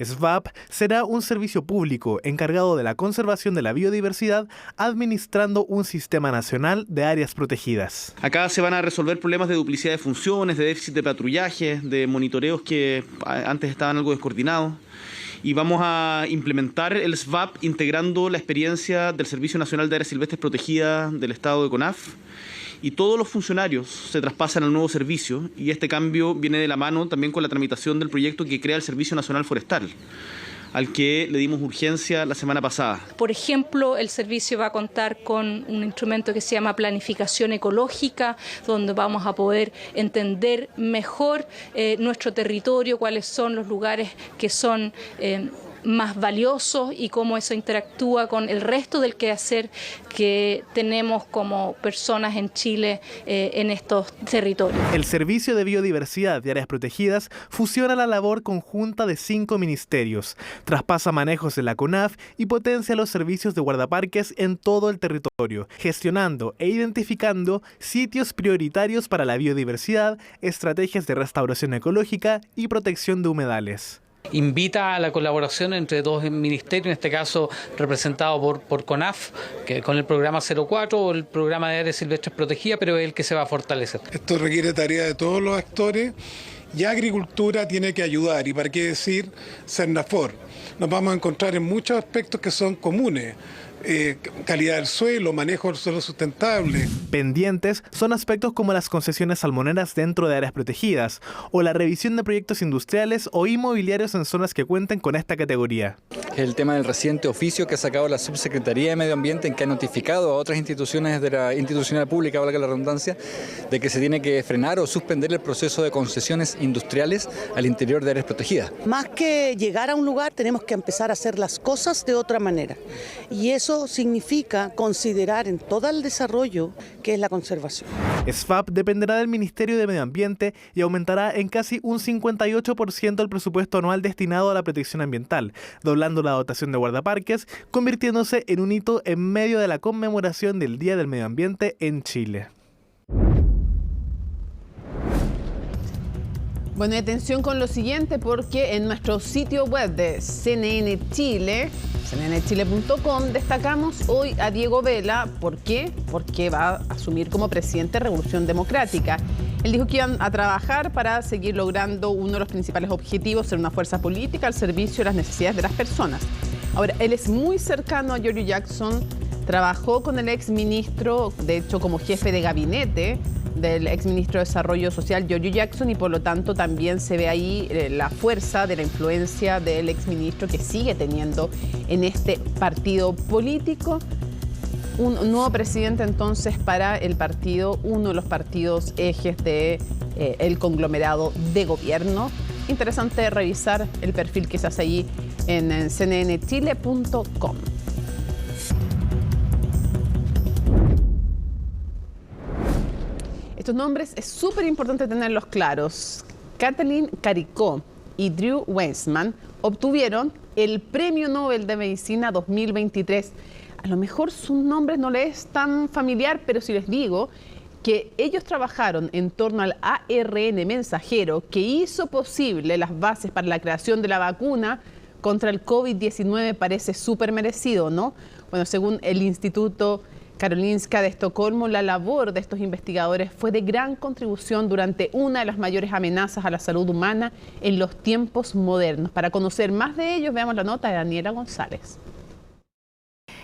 SVAP será un servicio público encargado de la conservación de la biodiversidad, administrando un sistema nacional de áreas protegidas. Acá se van a resolver problemas de duplicidad de funciones, de déficit de patrullaje, de monitoreos que antes estaban algo descoordinados. Y vamos a implementar el SVAP integrando la experiencia del Servicio Nacional de Áreas Silvestres Protegidas del Estado de CONAF. Y todos los funcionarios se traspasan al nuevo servicio y este cambio viene de la mano también con la tramitación del proyecto que crea el Servicio Nacional Forestal, al que le dimos urgencia la semana pasada. Por ejemplo, el servicio va a contar con un instrumento que se llama planificación ecológica, donde vamos a poder entender mejor nuestro territorio, cuáles son los lugares que son más valiosos y cómo eso interactúa con el resto del quehacer que tenemos como personas en Chile en estos territorios. El Servicio de Biodiversidad y Áreas Protegidas fusiona la labor conjunta de 5 ministerios, traspasa manejos de la CONAF y potencia los servicios de guardaparques en todo el territorio, gestionando e identificando sitios prioritarios para la biodiversidad, estrategias de restauración ecológica y protección de humedales. Invita a la colaboración entre 2 ministerios, en este caso representado por CONAF, que con el programa 04 o el programa de áreas silvestres protegidas, pero es el que se va a fortalecer. Esto requiere tarea de todos los actores y Agricultura tiene que ayudar, y para qué decir Cernafor. Nos vamos a encontrar en muchos aspectos que son comunes. Calidad del suelo, manejo del suelo sustentable. Pendientes son aspectos como las concesiones salmoneras dentro de áreas protegidas o la revisión de proyectos industriales o inmobiliarios en zonas que cuenten con esta categoría. El tema del reciente oficio que ha sacado la Subsecretaría de Medio Ambiente, en que ha notificado a otras instituciones de la institucional pública, valga la redundancia, de que se tiene que frenar o suspender el proceso de concesiones industriales al interior de áreas protegidas. Más que llegar a un lugar, tenemos que empezar a hacer las cosas de otra manera. Y eso significa considerar en todo el desarrollo que es la conservación. SVAP dependerá del Ministerio de Medio Ambiente y aumentará en casi un 58% el presupuesto anual destinado a la protección ambiental, doblando la dotación de guardaparques, convirtiéndose en un hito en medio de la conmemoración del Día del Medio Ambiente en Chile. Bueno, y atención con lo siguiente, porque en nuestro sitio web de CNN Chile, cnnchile.com, destacamos hoy a Diego Vela. ¿Por qué? Porque va a asumir como presidente de Revolución Democrática. Él dijo que iban a trabajar para seguir logrando uno de los principales objetivos, ser una fuerza política al servicio de las necesidades de las personas. Ahora, él es muy cercano a Giorgio Jackson, trabajó con el exministro, de hecho como jefe de gabinete del exministro de Desarrollo Social, Giorgio Jackson, y por lo tanto también se ve ahí la fuerza de la influencia del exministro que sigue teniendo en este partido político. Un nuevo presidente entonces para el partido, uno de los partidos ejes de el conglomerado de gobierno. Interesante revisar el perfil que se hace allí en cnnchile.com. Estos nombres es súper importante tenerlos claros. Kathleen Caricó y Drew Weissman obtuvieron el Premio Nobel de Medicina 2023. A lo mejor sus nombres no les es tan familiar, pero si les digo que ellos trabajaron en torno al ARN mensajero que hizo posible las bases para la creación de la vacuna contra el COVID-19, parece súper merecido, ¿no? Bueno, según el Instituto Karolinska de Estocolmo, la labor de estos investigadores fue de gran contribución durante una de las mayores amenazas a la salud humana en los tiempos modernos. Para conocer más de ellos, veamos la nota de Daniela González.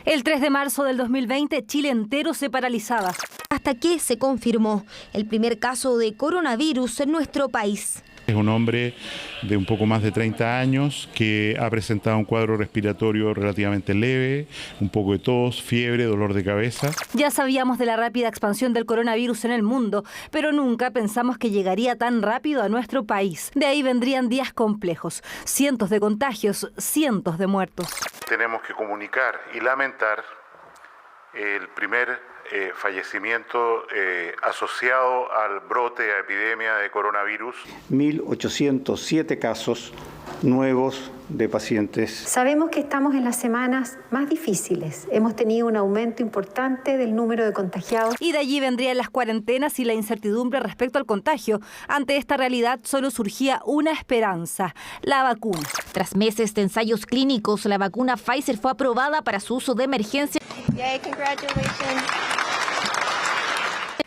El 3 de marzo del 2020, Chile entero se paralizaba, hasta que se confirmó el primer caso de coronavirus en nuestro país. Es un hombre de un poco más de 30 años que ha presentado un cuadro respiratorio relativamente leve, un poco de tos, fiebre, dolor de cabeza. Ya sabíamos de la rápida expansión del coronavirus en el mundo, pero nunca pensamos que llegaría tan rápido a nuestro país. De ahí vendrían días complejos, cientos de contagios, cientos de muertos. Tenemos que comunicar y lamentar el primer fallecimiento asociado al brote de epidemia de coronavirus. 1.807 casos nuevos de pacientes. Sabemos que estamos en las semanas más difíciles. Hemos tenido un aumento importante del número de contagiados. Y de allí vendrían las cuarentenas y la incertidumbre respecto al contagio. Ante esta realidad solo surgía una esperanza: la vacuna. Tras meses de ensayos clínicos, la vacuna Pfizer fue aprobada para su uso de emergencia. Yay, congratulations.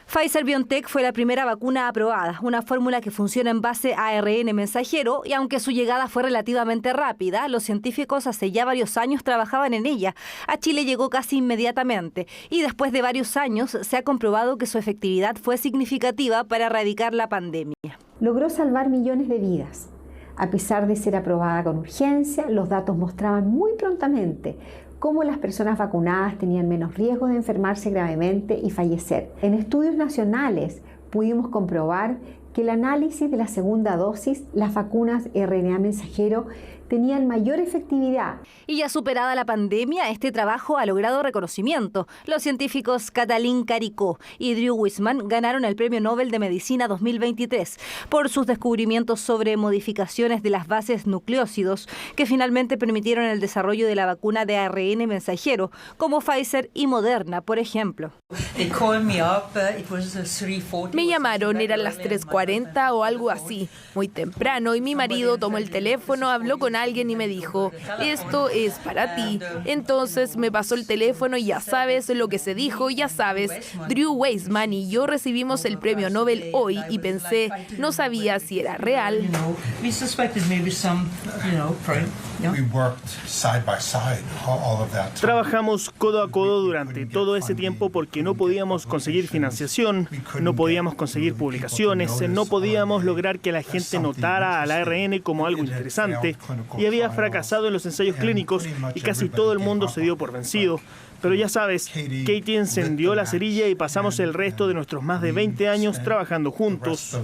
Pfizer-BioNTech fue la primera vacuna aprobada, una fórmula que funciona en base a ARN mensajero, y aunque su llegada fue relativamente rápida, los científicos hace ya varios años trabajaban en ella. A Chile llegó casi inmediatamente y después de varios años se ha comprobado que su efectividad fue significativa para erradicar la pandemia. Logró salvar millones de vidas. A pesar de ser aprobada con urgencia, los datos mostraban muy prontamente cómo las personas vacunadas tenían menos riesgo de enfermarse gravemente y fallecer. En estudios nacionales pudimos comprobar que el análisis de la segunda dosis, las vacunas RNA mensajero, tenían mayor efectividad. Y ya superada la pandemia, este trabajo ha logrado reconocimiento. Los científicos Kathleen Caricó y Drew Weissman ganaron el Premio Nobel de Medicina 2023 por sus descubrimientos sobre modificaciones de las bases nucleócidos que finalmente permitieron el desarrollo de la vacuna de ARN mensajero, como Pfizer y Moderna, por ejemplo. Me llamaron, eran las 3:40 o algo así, muy temprano, y mi marido tomó el teléfono, habló con alguien y me dijo: esto es para ti. Entonces me pasó el teléfono y ya sabes lo que se dijo, ya sabes. Drew Weissman y yo recibimos el premio Nobel hoy y pensé, no sabía si era real. Trabajamos codo a codo durante todo ese tiempo porque no podíamos conseguir financiación, no podíamos conseguir publicaciones, no podíamos lograr que la gente notara al ARN como algo interesante, y había fracasado en los ensayos clínicos y casi todo el mundo se dio por vencido. Pero ya sabes, Katie encendió la cerilla y pasamos el resto de nuestros más de 20 años trabajando juntos.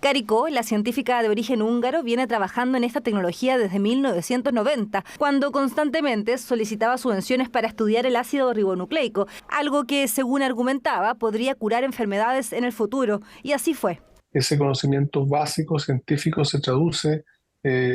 Caricó, la científica de origen húngaro, viene trabajando en esta tecnología desde 1990, cuando constantemente solicitaba subvenciones para estudiar el ácido ribonucleico, algo que, según argumentaba, podría curar enfermedades en el futuro, y así fue. Ese conocimiento básico científico se traduce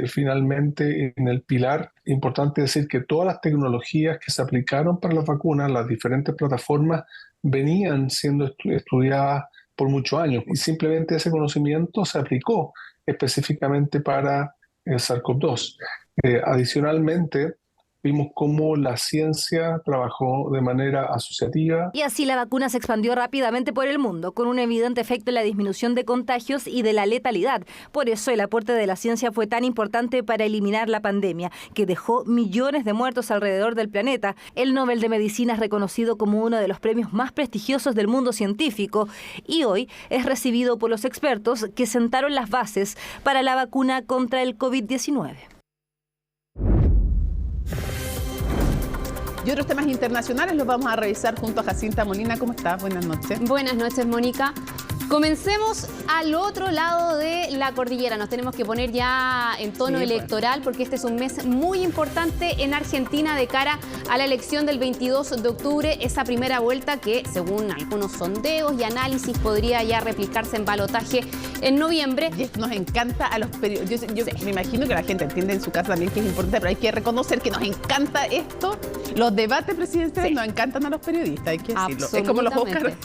finalmente en el pilar. Importante decir que todas las tecnologías que se aplicaron para las vacunas, las diferentes plataformas, venían siendo estudiadas por muchos años y simplemente ese conocimiento se aplicó específicamente para el SARS-CoV-2. Adicionalmente, vimos cómo la ciencia trabajó de manera asociativa. Y así la vacuna se expandió rápidamente por el mundo, con un evidente efecto en la disminución de contagios y de la letalidad. Por eso el aporte de la ciencia fue tan importante para eliminar la pandemia, que dejó millones de muertos alrededor del planeta. El Nobel de Medicina es reconocido como uno de los premios más prestigiosos del mundo científico y hoy es recibido por los expertos que sentaron las bases para la vacuna contra el COVID-19. Y otros temas internacionales los vamos a revisar junto a Jacinta Molina. ¿Cómo estás? Buenas noches. Buenas noches, Mónica. Comencemos al otro lado de la cordillera. Nos tenemos que poner ya en tono electoral porque este es un mes muy importante en Argentina de cara a la elección del 22 de octubre. Esa primera vuelta que, según algunos sondeos y análisis, podría ya replicarse en balotaje en noviembre. Y nos encanta a los periodistas. Yo me imagino que la gente entiende en su casa también que es importante, pero hay que reconocer que nos encanta esto. Los debates presidenciales nos encantan a los periodistas, hay que decirlo.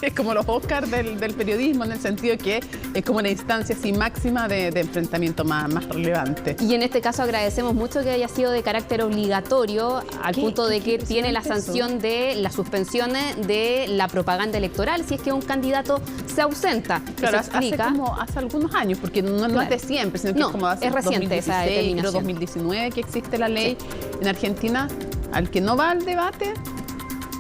Es como los Oscars del periodismo, en el sentido que es como una instancia así máxima de enfrentamiento más relevante. Y en este caso agradecemos mucho que haya sido de carácter obligatorio, al punto de que tiene la sanción de la suspensión de la propaganda electoral si es que un candidato se ausenta. Claro, hace algunos años, porque no es de siempre, sino que es como hace es reciente 2016, esa determinación. 2019 que existe la ley en Argentina. Al que no va al debate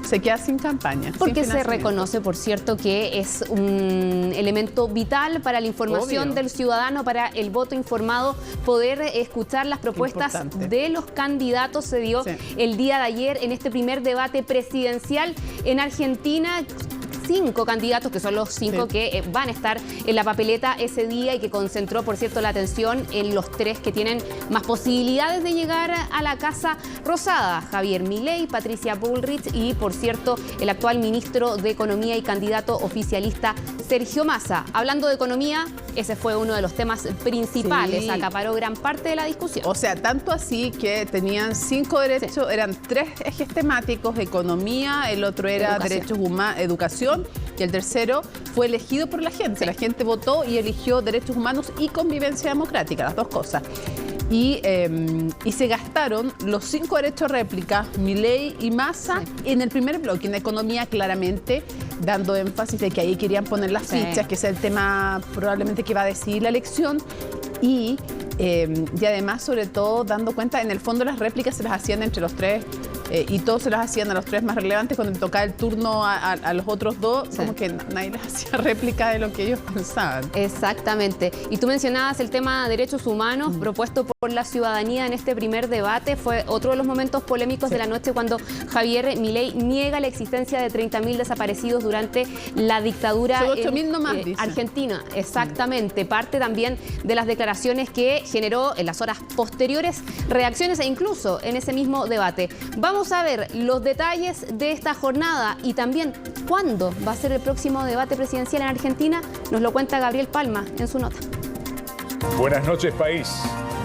se queda sin campaña. Porque se reconoce, por cierto, que es un elemento vital para la información del ciudadano, para el voto informado, poder escuchar las propuestas de los candidatos. Se dio el día de ayer en este primer debate presidencial en Argentina. 5 candidatos, que son los 5 que van a estar en la papeleta ese día y que concentró, por cierto, la atención en los 3 que tienen más posibilidades de llegar a la Casa Rosada: Javier Milei, Patricia Bullrich y, por cierto, el actual ministro de Economía y candidato oficialista Sergio Massa. Hablando de economía, ese fue uno de los temas principales, acaparó gran parte de la discusión. O sea, tanto así que tenían 5 derechos, eran 3 ejes temáticos: economía, el otro era derechos humanos, educación, y el tercero fue elegido por la gente. La gente votó y eligió derechos humanos y convivencia democrática, las dos cosas. Y se gastaron los 5 derechos réplica, Milei y Massa, en el primer bloque, en economía, claramente dando énfasis de que ahí querían poner las fichas, que es el tema probablemente que va a decidir la elección. Y además, sobre todo, dando cuenta, en el fondo las réplicas se las hacían entre los 3 y todos se las hacían a los 3 más relevantes. Cuando le tocaba el turno a los otros 2, como que nadie les hacía réplica de lo que ellos pensaban. Exactamente. Y tú mencionabas el tema de derechos humanos propuesto por la ciudadanía en este primer debate. Fue otro de los momentos polémicos de la noche cuando Javier Milei niega la existencia de 30.000 desaparecidos durante la dictadura 8.000 nomás, Argentina. Exactamente. Parte también de las declaraciones que generó en las horas posteriores reacciones e incluso en ese mismo debate. Vamos a ver los detalles de esta jornada y también cuándo va a ser el próximo debate presidencial en Argentina. Nos lo cuenta Gabriel Palma en su nota. Buenas noches, país.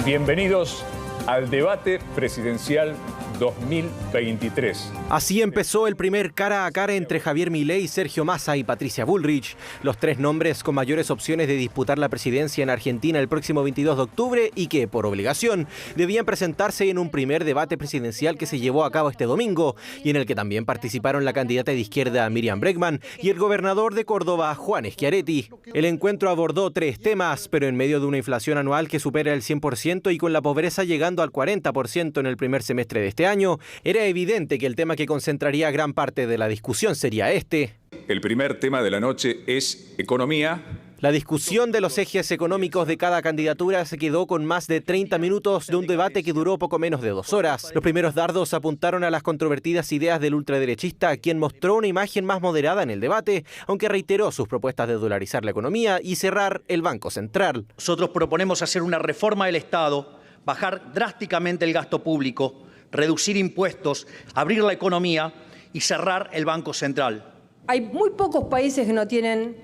Bienvenidos al debate presidencial 2023. Así empezó el primer cara a cara entre Javier Milei, Sergio Massa y Patricia Bullrich, los 3 nombres con mayores opciones de disputar la presidencia en Argentina el próximo 22 de octubre y que, por obligación, debían presentarse en un primer debate presidencial que se llevó a cabo este domingo y en el que también participaron la candidata de izquierda Miriam Bregman y el gobernador de Córdoba, Juan Schiaretti. El encuentro abordó 3 temas, pero en medio de una inflación anual que supera el 100% y con la pobreza llegando al 40% en el primer semestre de este año, era evidente que el tema que concentraría gran parte de la discusión sería este. El primer tema de la noche es economía. La discusión de los ejes económicos de cada candidatura se quedó con más de 30 minutos de un debate que duró poco menos de 2 horas. Los primeros dardos apuntaron a las controvertidas ideas del ultraderechista, quien mostró una imagen más moderada en el debate, aunque reiteró sus propuestas de dolarizar la economía y cerrar el Banco Central. Nosotros proponemos hacer una reforma del Estado, bajar drásticamente el gasto público, reducir impuestos, abrir la economía y cerrar el Banco Central. Hay muy pocos países que no tienen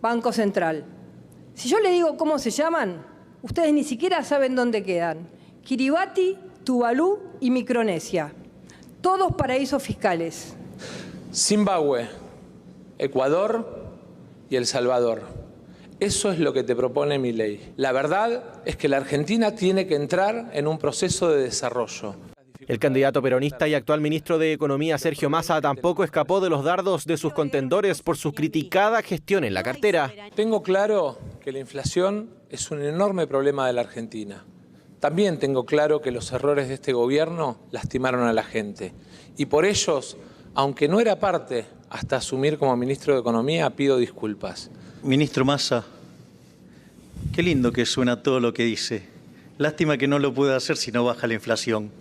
Banco Central. Si yo le digo cómo se llaman, ustedes ni siquiera saben dónde quedan. Kiribati, Tuvalu y Micronesia. Todos paraísos fiscales. Zimbabue, Ecuador y El Salvador. Eso es lo que te propone Milei. La verdad es que la Argentina tiene que entrar en un proceso de desarrollo. El candidato peronista y actual ministro de Economía, Sergio Massa, tampoco escapó de los dardos de sus contendores por su criticada gestión en la cartera. Tengo claro que la inflación es un enorme problema de la Argentina. También tengo claro que los errores de este gobierno lastimaron a la gente. Y por ellos, aunque no era parte hasta asumir como ministro de Economía, pido disculpas. Ministro Massa, qué lindo que suena todo lo que dice. Lástima que no lo pueda hacer si no baja la inflación.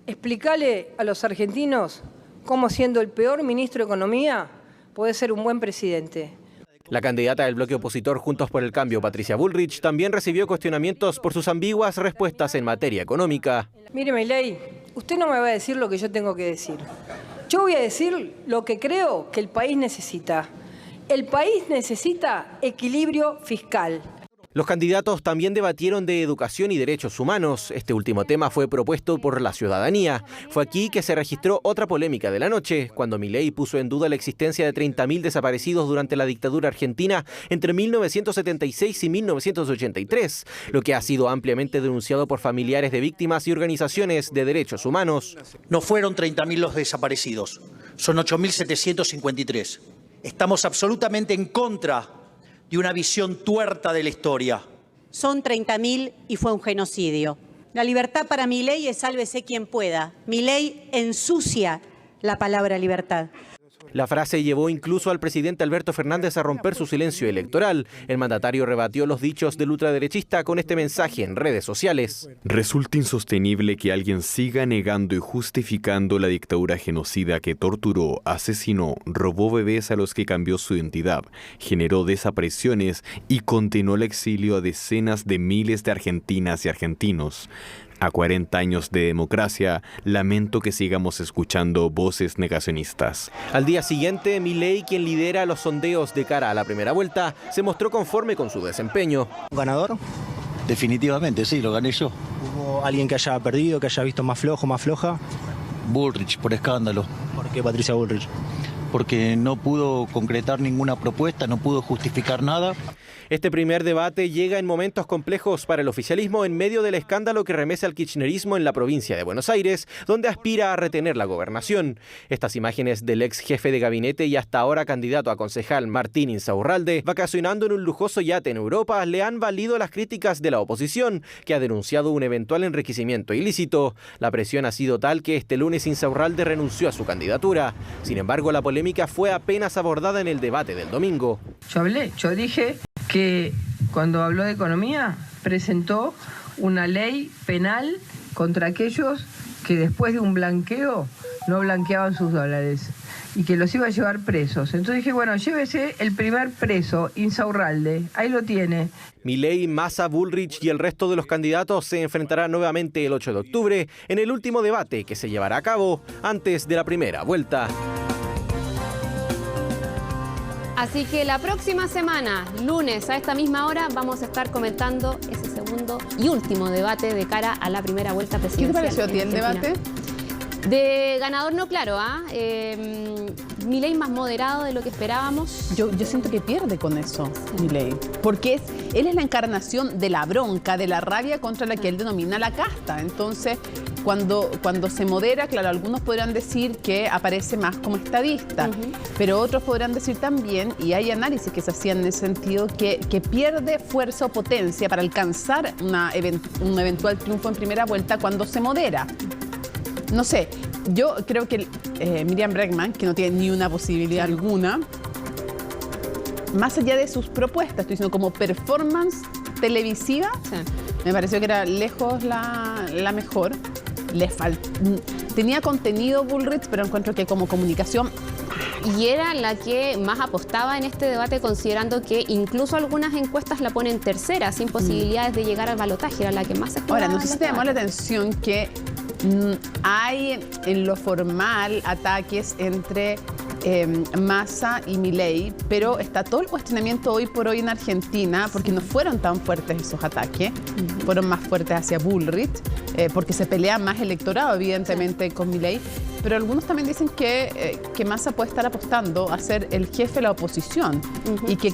Explícale a los argentinos cómo, siendo el peor ministro de Economía, puede ser un buen presidente. La candidata del bloque opositor Juntos por el Cambio, Patricia Bullrich, también recibió cuestionamientos por sus ambiguas respuestas en materia económica. Mire, Milei, usted no me va a decir lo que yo tengo que decir. Yo voy a decir lo que creo que el país necesita. El país necesita equilibrio fiscal. Los candidatos también debatieron de educación y derechos humanos. Este último tema fue propuesto por la ciudadanía. Fue aquí que se registró otra polémica de la noche, cuando Milei puso en duda la existencia de 30.000 desaparecidos durante la dictadura argentina entre 1976 y 1983, lo que ha sido ampliamente denunciado por familiares de víctimas y organizaciones de derechos humanos. No fueron 30.000 los desaparecidos, son 8.753. Estamos absolutamente en contra de una visión tuerta de la historia. Son 30.000 y fue un genocidio. La libertad para Milei es sálvese quien pueda. Milei ensucia la palabra libertad. La frase llevó incluso al presidente Alberto Fernández a romper su silencio electoral. El mandatario rebatió los dichos del ultraderechista con este mensaje en redes sociales. Resulta insostenible que alguien siga negando y justificando la dictadura genocida que torturó, asesinó, robó bebés a los que cambió su identidad, generó desapariciones y condenó al exilio a decenas de miles de argentinas y argentinos. A 40 años de democracia, lamento que sigamos escuchando voces negacionistas. Al día siguiente, Milei, quien lidera los sondeos de cara a la primera vuelta, se mostró conforme con su desempeño. ¿Ganador? Definitivamente, sí, lo gané yo. ¿Hubo alguien que haya perdido, que haya visto más flojo, más floja? Bullrich, por escándalo. ¿Por qué Patricia Bullrich? Porque no pudo concretar ninguna propuesta, no pudo justificar nada. Este primer debate llega en momentos complejos para el oficialismo en medio del escándalo que remece al kirchnerismo en la provincia de Buenos Aires, donde aspira a retener la gobernación. Estas imágenes del ex jefe de gabinete y hasta ahora candidato a concejal Martín Insaurralde, vacacionando en un lujoso yate en Europa, le han valido las críticas de la oposición, que ha denunciado un eventual enriquecimiento ilícito. La presión ha sido tal que este lunes Insaurralde renunció a su candidatura. Sin embargo, la polémica fue apenas abordada en el debate del domingo. Yo dije que cuando habló de economía presentó una ley penal contra aquellos que después de un blanqueo no blanqueaban sus dólares y que los iba a llevar presos. Entonces dije, bueno, llévese el primer preso, Insaurralde, ahí lo tiene. Milei, Massa, Bullrich y el resto de los candidatos se enfrentarán nuevamente el 8 de octubre en el último debate que se llevará a cabo antes de la primera vuelta. Así que la próxima semana, lunes a esta misma hora, vamos a estar comentando ese segundo y último debate de cara a la primera vuelta presidencial. ¿Qué te pareció a ti el debate? De ganador no claro, Milei más moderado de lo que esperábamos. Yo siento que pierde con eso, Milei. Porque él es la encarnación de la bronca, de la rabia contra la que él denomina la casta. Entonces, cuando se modera, claro, algunos podrán decir que aparece más como estadista, pero otros podrán decir también, y hay análisis que se hacían en ese sentido, que pierde fuerza o potencia para alcanzar un eventual triunfo en primera vuelta cuando se modera. No sé, yo creo que Miriam Bregman, que no tiene ni una posibilidad alguna, más allá de sus propuestas, estoy diciendo como performance televisiva, me pareció que era lejos la mejor. Tenía contenido Bullrich, pero encuentro que como comunicación... Y era la que más apostaba en este debate, considerando que incluso algunas encuestas la ponen tercera, sin posibilidades de llegar al balotaje, era la que más se jugaba. Ahora, no sé si te llamó la atención que hay en lo formal ataques entre Massa y Milei, pero está todo el cuestionamiento hoy por hoy en Argentina, porque no fueron tan fuertes esos ataques, fueron más fuertes hacia Bullrich, porque se pelea más electorado, evidentemente, con Milei, pero algunos también dicen que Massa puede estar apostando a ser el jefe de la oposición y que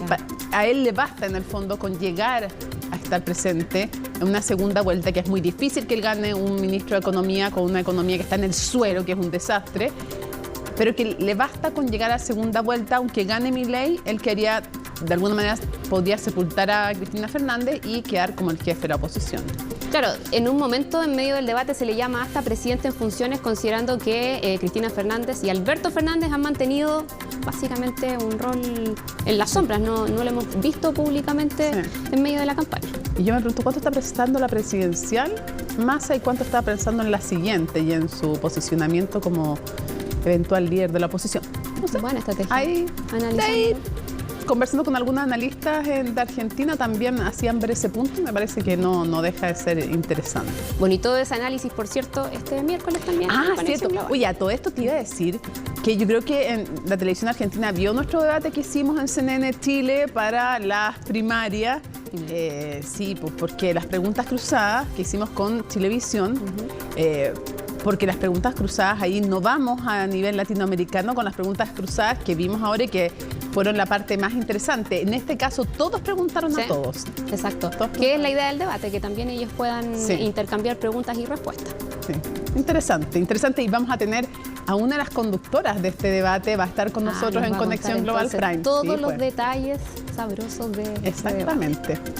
a él le basta, en el fondo, con llegar a estar presente en una segunda vuelta, que es muy difícil que él gane un ministro de Economía con una economía que está en el suelo, que es un desastre, pero que le basta con llegar a segunda vuelta, aunque gane Milei, él quería, de alguna manera, podría sepultar a Cristina Fernández y quedar como el jefe de la oposición. Claro, en un momento en medio del debate se le llama hasta presidente en funciones, considerando que Cristina Fernández y Alberto Fernández han mantenido básicamente un rol en las sombras, no lo hemos visto públicamente en medio de la campaña. Y yo me pregunto, ¿cuánto está pensando la presidencial Massa y cuánto está pensando en la siguiente y en su posicionamiento como eventual líder de la oposición? No sé. Buena estrategia. Ahí, conversando con algunos analistas de Argentina, también hacían ver ese punto y me parece que no deja de ser interesante. Bueno, y todo ese análisis, por cierto, este miércoles también. Cierto. Oye, a todo esto te iba a decir que yo creo que en la televisión argentina vio nuestro debate que hicimos en CNN Chile para las primarias. Sí, pues porque las preguntas cruzadas que hicimos con Chilevisión, porque las preguntas cruzadas ahí no vamos a nivel latinoamericano con las preguntas cruzadas que vimos ahora y que fueron la parte más interesante. En este caso, todos preguntaron a todos. Exacto. ¿Qué es la idea del debate? Que también ellos puedan intercambiar preguntas y respuestas. Sí. Interesante. Y vamos a tener a una de las conductoras de este debate, va a estar con nosotros en Conexión Global Prime. Todos los detalles sabrosos de exactamente. Este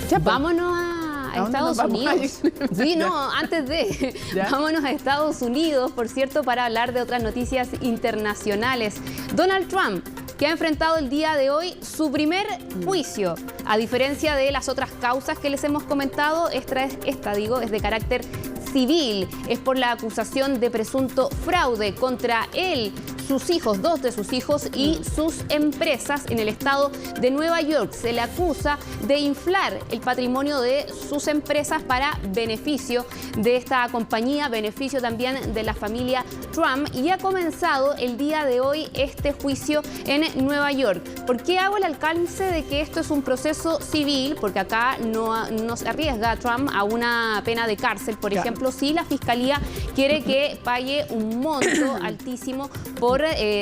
ya, vámonos a Estados Unidos. Sí, no, antes de. Vámonos a Estados Unidos, por cierto, para hablar de otras noticias internacionales. Donald Trump, que ha enfrentado el día de hoy su primer juicio. A diferencia de las otras causas que les hemos comentado, esta es de carácter civil. Es por la acusación de presunto fraude contra él, sus hijos, 2 de sus hijos y sus empresas en el estado de Nueva York. Se le acusa de inflar el patrimonio de sus empresas para beneficio de esta compañía, beneficio también de la familia Trump, y ha comenzado el día de hoy este juicio en Nueva York. ¿Por qué hago el alcance de que esto es un proceso civil? Porque acá no se arriesga Trump a una pena de cárcel, por ejemplo, si la fiscalía quiere que pague un monto altísimo por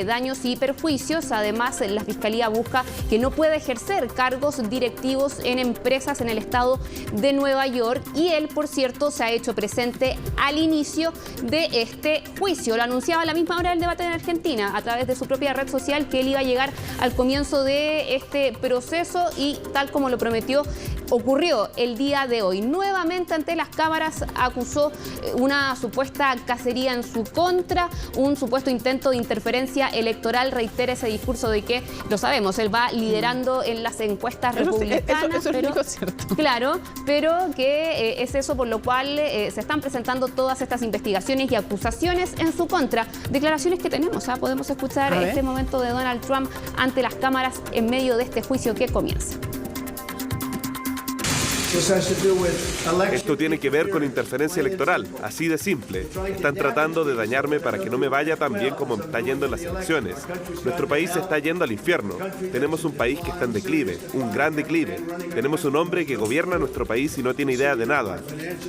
daños y perjuicios. Además, la fiscalía busca que no pueda ejercer cargos directivos en empresas en el estado de Nueva York, y él, por cierto, se ha hecho presente al inicio de este juicio. Lo anunciaba a la misma hora del debate en Argentina a través de su propia red social, que él iba a llegar al comienzo de este proceso, y tal como lo prometió, ocurrió el día de hoy. Nuevamente ante las cámaras acusó una supuesta cacería en su contra, un supuesto intento de interferencia electoral. Reitera ese discurso de que, lo sabemos, él va liderando en las encuestas republicanas. Eso es cierto. Claro, pero que es eso por lo cual se están presentando todas estas investigaciones y acusaciones en su contra. Declaraciones que tenemos, podemos escuchar este momento de Donald Trump ante las cámaras en medio de este juicio que comienza. Esto tiene que ver con interferencia electoral, así de simple. Están tratando de dañarme para que no me vaya tan bien como me está yendo en las elecciones. Nuestro país se está yendo al infierno. Tenemos un país que está en declive, un gran declive. Tenemos un hombre que gobierna nuestro país y no tiene idea de nada.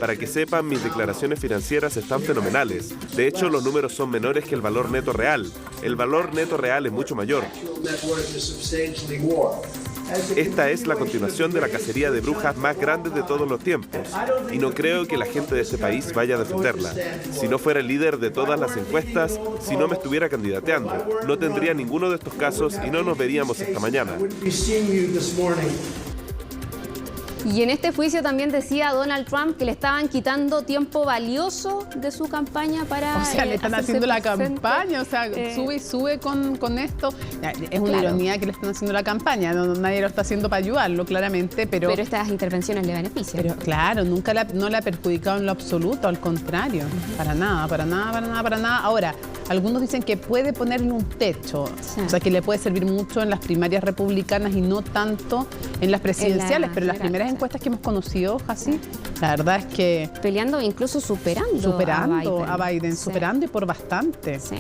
Para que sepan, mis declaraciones financieras están fenomenales. De hecho, los números son menores que el valor neto real. El valor neto real es mucho mayor. Esta es la continuación de la cacería de brujas más grande de todos los tiempos, y no creo que la gente de ese país vaya a defenderla. Si no fuera el líder de todas las encuestas, si no me estuviera candidateando, no tendría ninguno de estos casos y no nos veríamos esta mañana. Y en este juicio también decía Donald Trump que le estaban quitando tiempo valioso de su campaña para... O sea, le están haciendo la campaña, o sea, sube y sube con esto. Es una ironía que le están haciendo la campaña, nadie lo está haciendo para ayudarlo, claramente, pero... Pero estas intervenciones le benefician. Pero claro, nunca no le ha perjudicado en lo absoluto, al contrario, para nada. Ahora, algunos dicen que puede ponerle un techo, o sea, que le puede servir mucho en las primarias republicanas y no tanto en las presidenciales, pero las primeras encuestas que hemos conocido, así, la verdad es que... Peleando, incluso superando a Biden, superando y por bastante. Sí.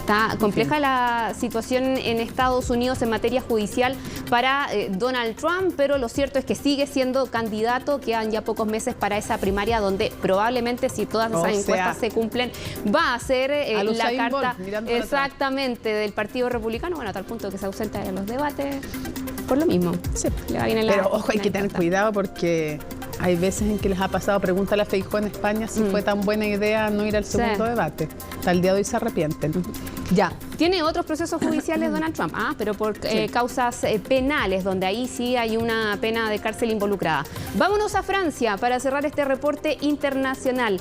Está compleja la situación en Estados Unidos en materia judicial para Donald Trump, pero lo cierto es que sigue siendo candidato. Quedan ya pocos meses para esa primaria donde probablemente, si todas esas encuestas se cumplen, va a ser la carta exactamente del Partido Republicano, bueno, a tal punto que se ausenta de los debates por lo mismo. Sí, le va bien en pero ojo, hay que tener cuidado porque hay veces en que les ha pasado, pregúntale a Feijóo en España si fue tan buena idea no ir al segundo debate. Hasta el día de hoy se arrepienten. Ya. Tiene otros procesos judiciales Donald Trump, pero por causas penales, donde ahí sí hay una pena de cárcel involucrada. Vámonos a Francia para cerrar este reporte internacional.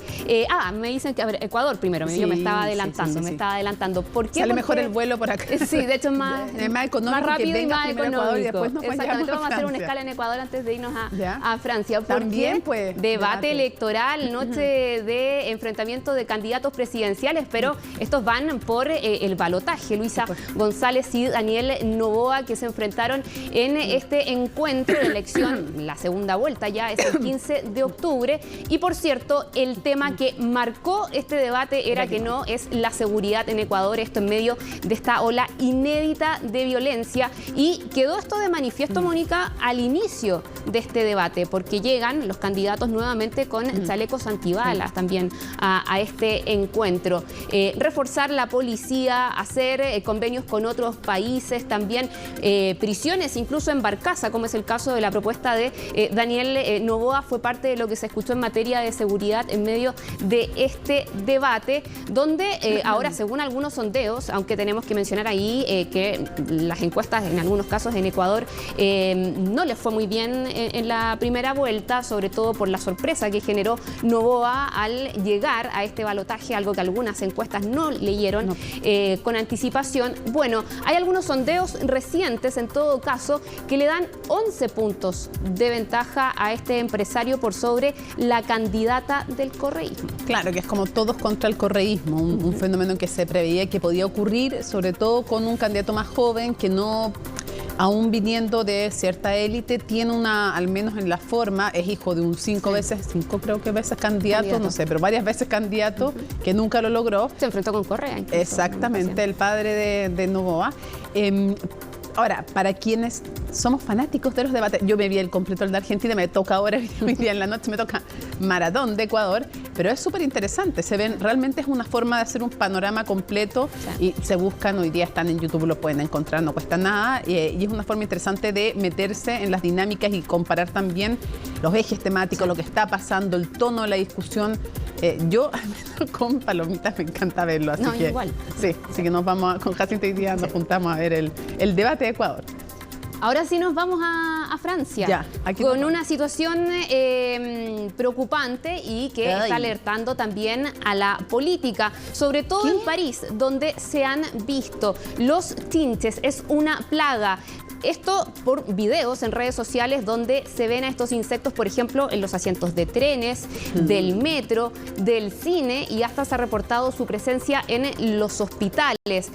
Me dicen que, a ver, Ecuador primero, yo me estaba adelantando. ¿Por qué? Sale mejor el vuelo por acá. Sí, de hecho es más económico, más rápido y más económico. Y después nos exactamente, vamos a hacer una escala en Ecuador antes de irnos a Francia. También, pues, debate electoral, noche de enfrentamiento de candidatos presidenciales, pero estos van por el balotaje. Luisa González y Daniel Noboa, que se enfrentaron en este encuentro de elección, la segunda vuelta ya es el 15 de octubre. Y por cierto, el tema que marcó este debate era que no es la seguridad en Ecuador, esto en medio de esta ola inédita de violencia. Y quedó esto de manifiesto, Mónica, al inicio de este debate, porque llegan los candidatos nuevamente con chalecos antibalas también a este encuentro. Reforzar la policía, hacer convenios con otros países, también prisiones, incluso en Barcaza, como es el caso de la propuesta de Daniel Noboa, fue parte de lo que se escuchó en materia de seguridad en medio de este debate, donde ahora, según algunos sondeos, aunque tenemos que mencionar ahí que las encuestas en algunos casos en Ecuador no les fue muy bien en la primera vuelta, sobre todo por la sorpresa que generó Noboa al llegar a este balotaje, algo que algunas encuestas no leyeron con anticipación. Bueno, hay algunos sondeos recientes, en todo caso, que le dan 11 puntos de ventaja a este empresario por sobre la candidata del correísmo. Claro, que es como todos contra el correísmo, un fenómeno que se preveía que podía ocurrir, sobre todo con un candidato más joven que no, aún viniendo de cierta élite, tiene una, al menos en la forma, es hijo de un cinco veces candidato, no sé, pero varias veces candidato, que nunca lo logró. Se enfrentó con Correa. Incluso, exactamente, el padre de Noboa. Ahora, para quienes somos fanáticos de los debates, yo me vi el completo de Argentina, me toca ahora, hoy día en la noche me toca Maratón de Ecuador, pero es súper interesante, se ven, realmente es una forma de hacer un panorama completo y se buscan, hoy día están en YouTube, lo pueden encontrar, no cuesta nada, y es una forma interesante de meterse en las dinámicas y comparar también los ejes temáticos, lo que está pasando, el tono de la discusión. Yo, con palomitas, me encanta verlo, así que igual. Sí, así que nos vamos, con Jacinto hoy día nos juntamos a ver el debate de Ecuador. Ahora sí nos vamos a Francia, ya, con una situación preocupante y que está alertando también a la política, sobre todo en París, donde se han visto los chinches, es una plaga. Esto por videos en redes sociales donde se ven a estos insectos, por ejemplo, en los asientos de trenes, del metro, del cine, y hasta se ha reportado su presencia en los hospitales.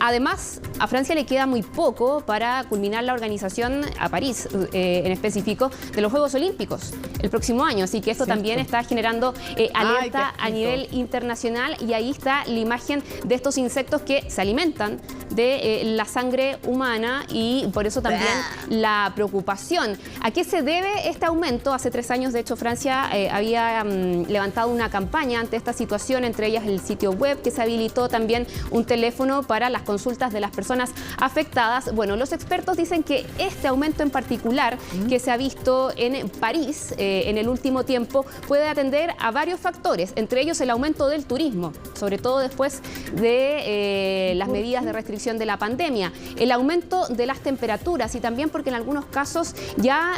Además, a Francia le queda muy poco para culminar la organización, a París en específico, de los Juegos Olímpicos el próximo año. Así que esto también está generando alerta a nivel internacional, y ahí está la imagen de estos insectos que se alimentan de la sangre humana, y por eso también la preocupación. ¿A qué se debe este aumento? Hace 3 años, de hecho, Francia había levantado una campaña ante esta situación, entre ellas el sitio web que se habilitó, también un teléfono para las consultas de las personas afectadas. Bueno, los expertos dicen que este aumento en particular que se ha visto en París en el último tiempo puede atender a varios factores, entre ellos el aumento del turismo, sobre todo después de las medidas de restricción de la pandemia, el aumento de las temperaturas, y también porque en algunos casos ya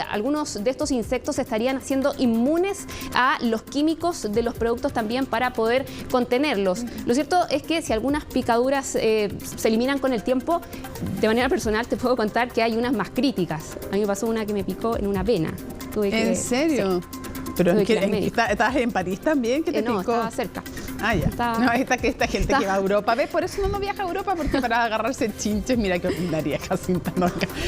algunos de estos insectos estarían siendo inmunes a los químicos de los productos también para poder contenerlos. Lo cierto es que si algunas picaduras se eliminan con el tiempo, de manera personal te puedo contar que hay unas más críticas. A mí me pasó una que me picó en una vena. ¿En serio? Sí. Pero ¿estás en París también? ¿Que te picó? No, estaba cerca. ya. No, esta gente que va a Europa. ¿Ves? Por eso no viaja a Europa, porque para agarrarse chinches, mira qué ordinaria, Jacinta.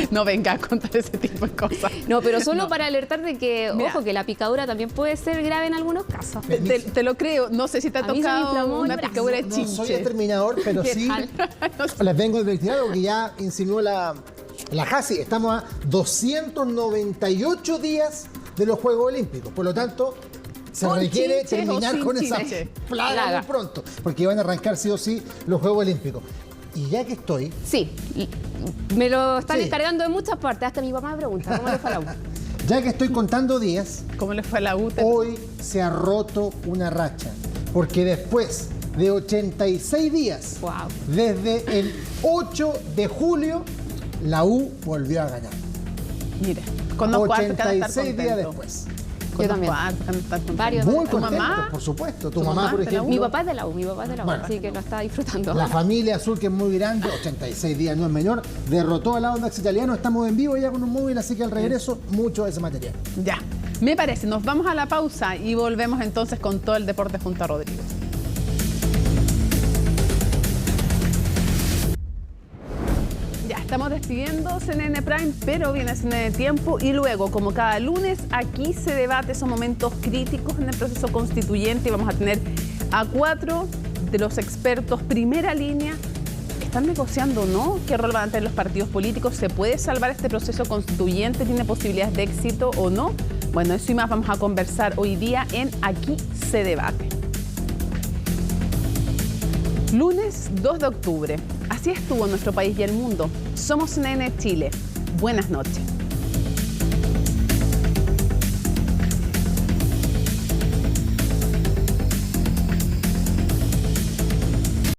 No venga a contar ese tipo de cosas. No, pero solo para alertar de que, ojo, que la picadura también puede ser grave en algunos casos. Te lo creo. No sé si te ha tocado una picadura de chinche. No soy determinador, pero sí les vengo a advertir algo que ya insinuó la Jasi. Estamos a 298 días de los Juegos Olímpicos. Por lo tanto, se requiere terminar con esa plaga muy pronto, porque van a arrancar sí o sí los Juegos Olímpicos. Y ya que estoy... Sí, me lo están descargando de muchas partes. Hasta mi papá me pregunta, ¿cómo le fue a la U? Ya que estoy contando días... ¿Cómo le fue a la U? Hoy se ha roto una racha, porque después de 86 días, desde el 8 de julio, la U volvió a ganar. Mira, 86 días después. Yo también. Muy contento, por supuesto. Tu mamá, por ejemplo. Mi papá es de la U, bueno, así que lo está disfrutando. La familia azul, que es muy grande, 86 días, no es menor, derrotó al Audax Italiano. Estamos en vivo ya con un móvil, así que al regreso, mucho de ese material. Ya, me parece. Nos vamos a la pausa y volvemos entonces con todo el deporte junto a Rodrigo. Estamos despidiendo CNN Prime, pero viene CNN Tiempo y luego, como cada lunes, aquí se debate esos momentos críticos en el proceso constituyente y vamos a tener a 4 de los expertos primera línea. ¿Están negociando o no? ¿Qué rol van a tener los partidos políticos? ¿Se puede salvar este proceso constituyente? ¿Tiene posibilidades de éxito o no? Bueno, eso y más vamos a conversar hoy día en Aquí se debate. Lunes 2 de octubre. Así estuvo nuestro país y el mundo. Somos CNN Chile. Buenas noches.